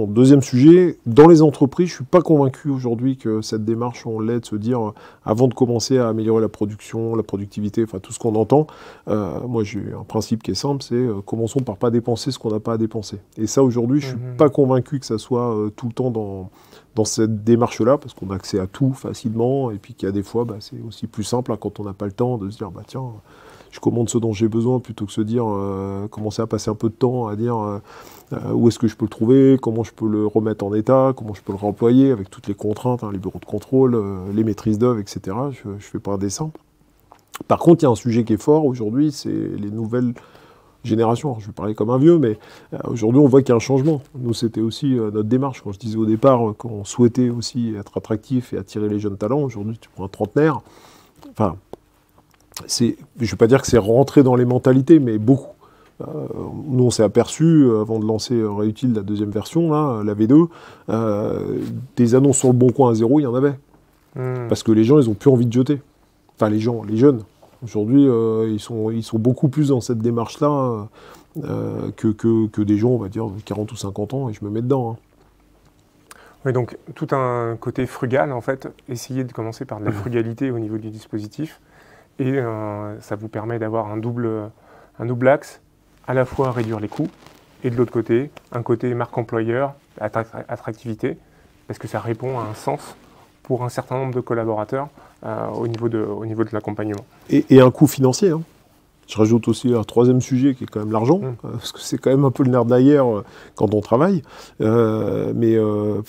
deuxième sujet, dans les entreprises, je ne suis pas convaincu aujourd'hui que cette démarche, on l'ait de se dire, avant de commencer à améliorer la production, la productivité, enfin tout ce qu'on entend, moi j'ai un principe qui est simple, c'est commençons par pas dépenser ce qu'on n'a pas à dépenser. Et ça, aujourd'hui, je ne suis pas convaincu que ça soit tout le temps dans cette démarche-là, parce qu'on a accès à tout facilement, et puis qu'il y a des fois, bah, c'est aussi plus simple, hein, quand on n'a pas le temps, de se dire, bah tiens, je commande ce dont j'ai besoin, plutôt que se dire, commencer à passer un peu de temps à dire où est-ce que je peux le trouver, comment je peux le remettre en état, comment je peux le réemployer, avec toutes les contraintes, hein, les bureaux de contrôle, les maîtrises d'œuvre, etc. Je ne fais pas un dessin. Par contre, il y a un sujet qui est fort aujourd'hui, c'est les nouvelles génération. Alors, je vais parler comme un vieux, mais aujourd'hui, on voit qu'il y a un changement. Nous, c'était aussi notre démarche. Quand je disais au départ qu'on souhaitait aussi être attractif et attirer les jeunes talents, aujourd'hui, tu prends un trentenaire. Enfin, je ne vais pas dire que c'est rentré dans les mentalités, mais beaucoup. Nous, on s'est aperçu, avant de lancer Réutile, la deuxième version, là, la V2, des annonces sur le Bon Coin à 0, il y en avait. Parce que les gens, ils n'ont plus envie de jeter. Enfin, les jeunes. Aujourd'hui, ils sont beaucoup plus dans cette démarche-là que des gens, on va dire, de 40 ou 50 ans, et je me mets dedans. Hein. Oui, donc tout un côté frugal, en fait, essayer de commencer par de la frugalité au niveau du dispositif, et ça vous permet d'avoir un double axe, à la fois réduire les coûts, et de l'autre côté, un côté marque employeur, attractivité, parce que ça répond à un sens pour un certain nombre de collaborateurs au niveau de l'accompagnement. Et un coût financier. Hein. Je rajoute aussi un troisième sujet qui est quand même l'argent, parce que c'est quand même un peu le nerf de la guerre quand on travaille. Là, tu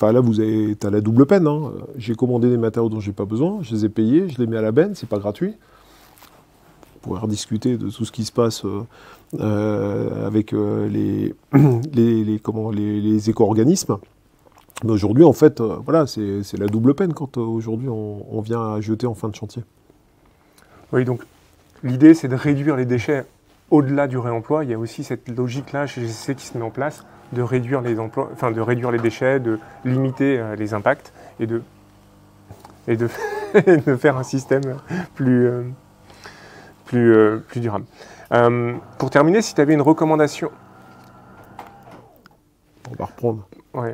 as la double peine. Hein. J'ai commandé des matériaux dont je n'ai pas besoin, je les ai payés, je les mets à la benne, c'est pas gratuit. On pourrait rediscuter de tout ce qui se passe avec les éco-organismes. Mais aujourd'hui, en fait, voilà, c'est la double peine quand aujourd'hui on vient à jeter en fin de chantier. Oui, donc l'idée, c'est de réduire les déchets au-delà du réemploi. Il y a aussi cette logique-là chez GCC qui se met en place de réduire de réduire les déchets, de limiter les impacts et de faire un système plus durable. Pour terminer, si tu avais une recommandation. On va reprendre. Ouais.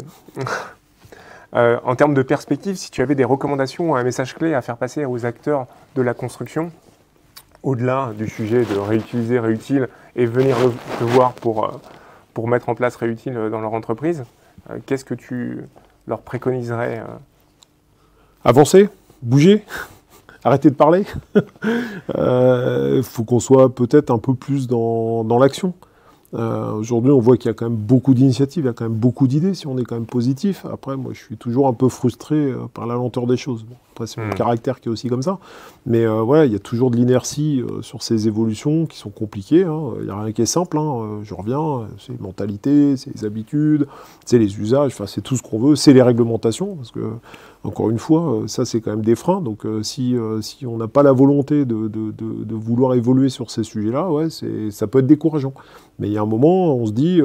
En termes de perspective, si tu avais des recommandations ou un message clé à faire passer aux acteurs de la construction, au-delà du sujet de réutiliser Réutile et venir te voir pour mettre en place Réutile dans leur entreprise, qu'est-ce que tu leur préconiserais Avancer, bouger, arrêter de parler. Faut qu'on soit peut-être un peu plus dans l'action. Aujourd'hui, on voit qu'il y a quand même beaucoup d'initiatives, il y a quand même beaucoup d'idées, si on est quand même positif. Après, moi, je suis toujours un peu frustré par la lenteur des choses. Bon. Après, c'est mon caractère qui est aussi comme ça. Mais voilà, il y a toujours de l'inertie sur ces évolutions qui sont compliquées. Il n'y a rien qui est simple. Je reviens, c'est les mentalités, c'est les habitudes, c'est les usages, enfin, c'est tout ce qu'on veut, c'est les réglementations. Parce que, encore une fois, ça, c'est quand même des freins. Donc, si on n'a pas la volonté de vouloir évoluer sur ces sujets-là, ouais, ça peut être décourageant. Mais il y a un moment, on se dit,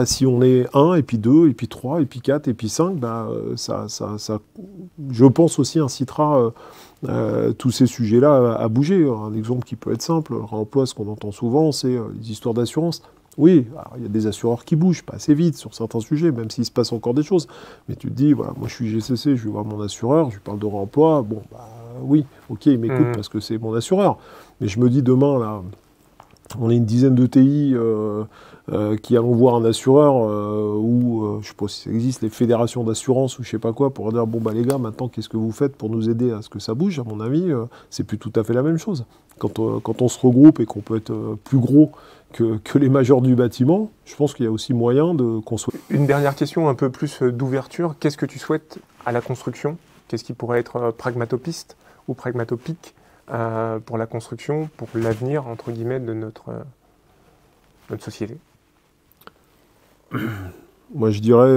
si on est 1, et puis 2, et puis 3, et puis 4, et puis 5, ça, je pense aussi, incitera tous ces sujets-là à bouger. Un exemple qui peut être simple, le réemploi, ce qu'on entend souvent, c'est les histoires d'assurance. Oui, il y a des assureurs qui bougent, pas assez vite sur certains sujets, même s'il se passe encore des choses. Mais tu te dis, voilà, moi je suis GCC, je vais voir mon assureur, je lui parle de réemploi, bon, oui, ok, il m'écoute parce que c'est mon assureur. Mais je me dis, demain, là, on est une dizaine de TI qui allons voir un assureur ou, je ne sais pas si ça existe, les fédérations d'assurance ou je ne sais pas quoi, pour dire, bon, les gars, maintenant, qu'est-ce que vous faites pour nous aider à ce que ça bouge? À mon avis, c'est plus tout à fait la même chose. Quand on se regroupe et qu'on peut être plus gros que les majors du bâtiment, je pense qu'il y a aussi moyen de construire. Une dernière question un peu plus d'ouverture. Qu'est-ce que tu souhaites à la construction? Qu'est-ce qui pourrait être pragmatopiste ou pragmatopique pour la construction, pour l'avenir, entre guillemets, de notre société? Moi, je dirais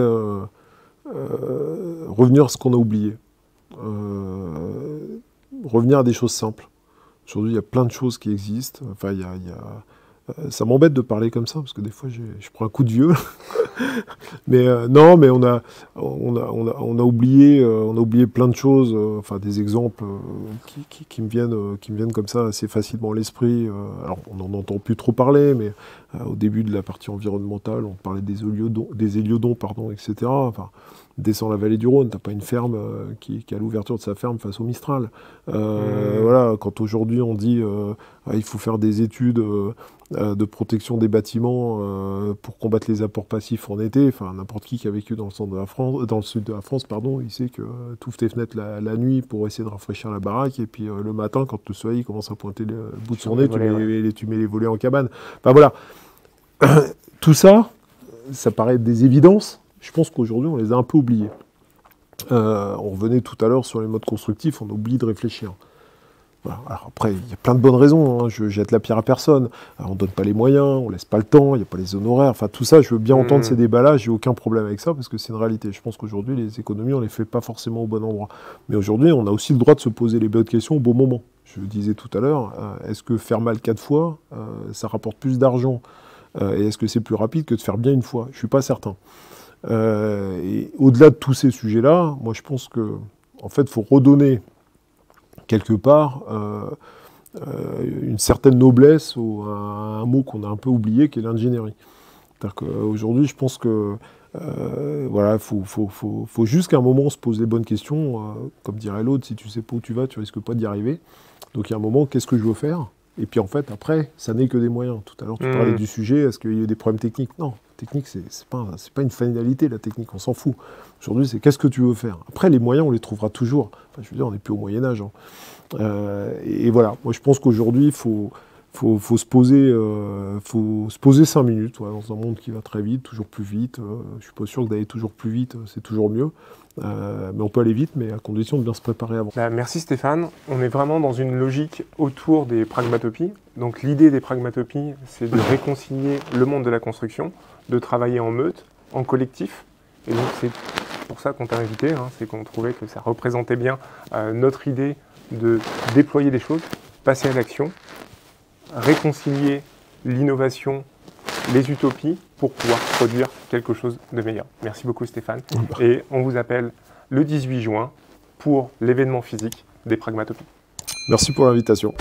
revenir à ce qu'on a oublié. Revenir à des choses simples. Aujourd'hui, il y a plein de choses qui existent. Enfin, ça m'embête de parler comme ça, parce que des fois, je prends un coup de vieux. Mais non, mais on a oublié plein de choses, enfin des exemples qui me viennent comme ça assez facilement à l'esprit. Alors, on n'en entend plus trop parler, mais au début de la partie environnementale, on parlait des héliodons, etc. Enfin, descends la vallée du Rhône, t'as pas une ferme qui a l'ouverture de sa ferme face au Mistral. Voilà, quand aujourd'hui on dit il faut faire des études de protection des bâtiments pour combattre les apports passifs en été, enfin n'importe qui a vécu dans le sud de la France, pardon, il sait que tu ouvres tes fenêtres la nuit pour essayer de rafraîchir la baraque, et puis le matin, quand le soleil commence à pointer le bout de son nez, tu mets les volets en cabane. Enfin voilà, tout ça, ça paraît des évidences. Je pense qu'aujourd'hui, on les a un peu oubliés. On revenait tout à l'heure sur les modes constructifs, on oublie de réfléchir. Voilà. Alors après, il y a plein de bonnes raisons, je jette la pierre à personne. Alors, on ne donne pas les moyens, on ne laisse pas le temps, il n'y a pas les honoraires. Enfin, tout ça, je veux bien entendre ces débats-là, j'ai aucun problème avec ça, parce que c'est une réalité. Je pense qu'aujourd'hui, les économies, on ne les fait pas forcément au bon endroit. Mais aujourd'hui, on a aussi le droit de se poser les bonnes questions au bon moment. Je le disais tout à l'heure, est-ce que faire mal 4 fois, ça rapporte plus d'argent et est-ce que c'est plus rapide que de faire bien une fois? Je ne suis pas certain. Et au-delà de tous ces sujets-là, moi je pense que, en fait, il faut redonner quelque part une certaine noblesse à un mot qu'on a un peu oublié, qui est l'ingénierie. C'est-à-dire qu'aujourd'hui, je pense que voilà, faut juste qu'à un moment on se pose les bonnes questions. Comme dirait l'autre, si tu sais pas où tu vas, tu risques pas d'y arriver. Donc il y a un moment, qu'est-ce que je veux faire? Et puis en fait, après, ça n'est que des moyens. Tout à l'heure, tu parlais du sujet, est-ce qu'il y a des problèmes techniques? Non, technique, c'est pas une finalité, la technique, on s'en fout. Aujourd'hui, c'est qu'est-ce que tu veux faire? Après, les moyens, on les trouvera toujours. Enfin, je veux dire, on n'est plus au Moyen-Âge. Et voilà, moi je pense qu'aujourd'hui, il faut se poser 5 minutes dans un monde qui va très vite, toujours plus vite. Je suis pas sûr que d'aller toujours plus vite, c'est toujours mieux. Mais on peut aller vite, mais à condition de bien se préparer avant. Merci Stéphane. On est vraiment dans une logique autour des pragmatopies. Donc l'idée des pragmatopies, c'est de réconcilier le monde de la construction, de travailler en meute, en collectif. Et donc c'est pour ça qu'on t'a invité, c'est qu'on trouvait que ça représentait bien notre idée de déployer des choses, passer à l'action, réconcilier l'innovation, les utopies pour pouvoir produire quelque chose de meilleur. Merci beaucoup Stéphane. Et on vous appelle le 18 juin pour l'événement physique des pragmatopies. Merci pour l'invitation.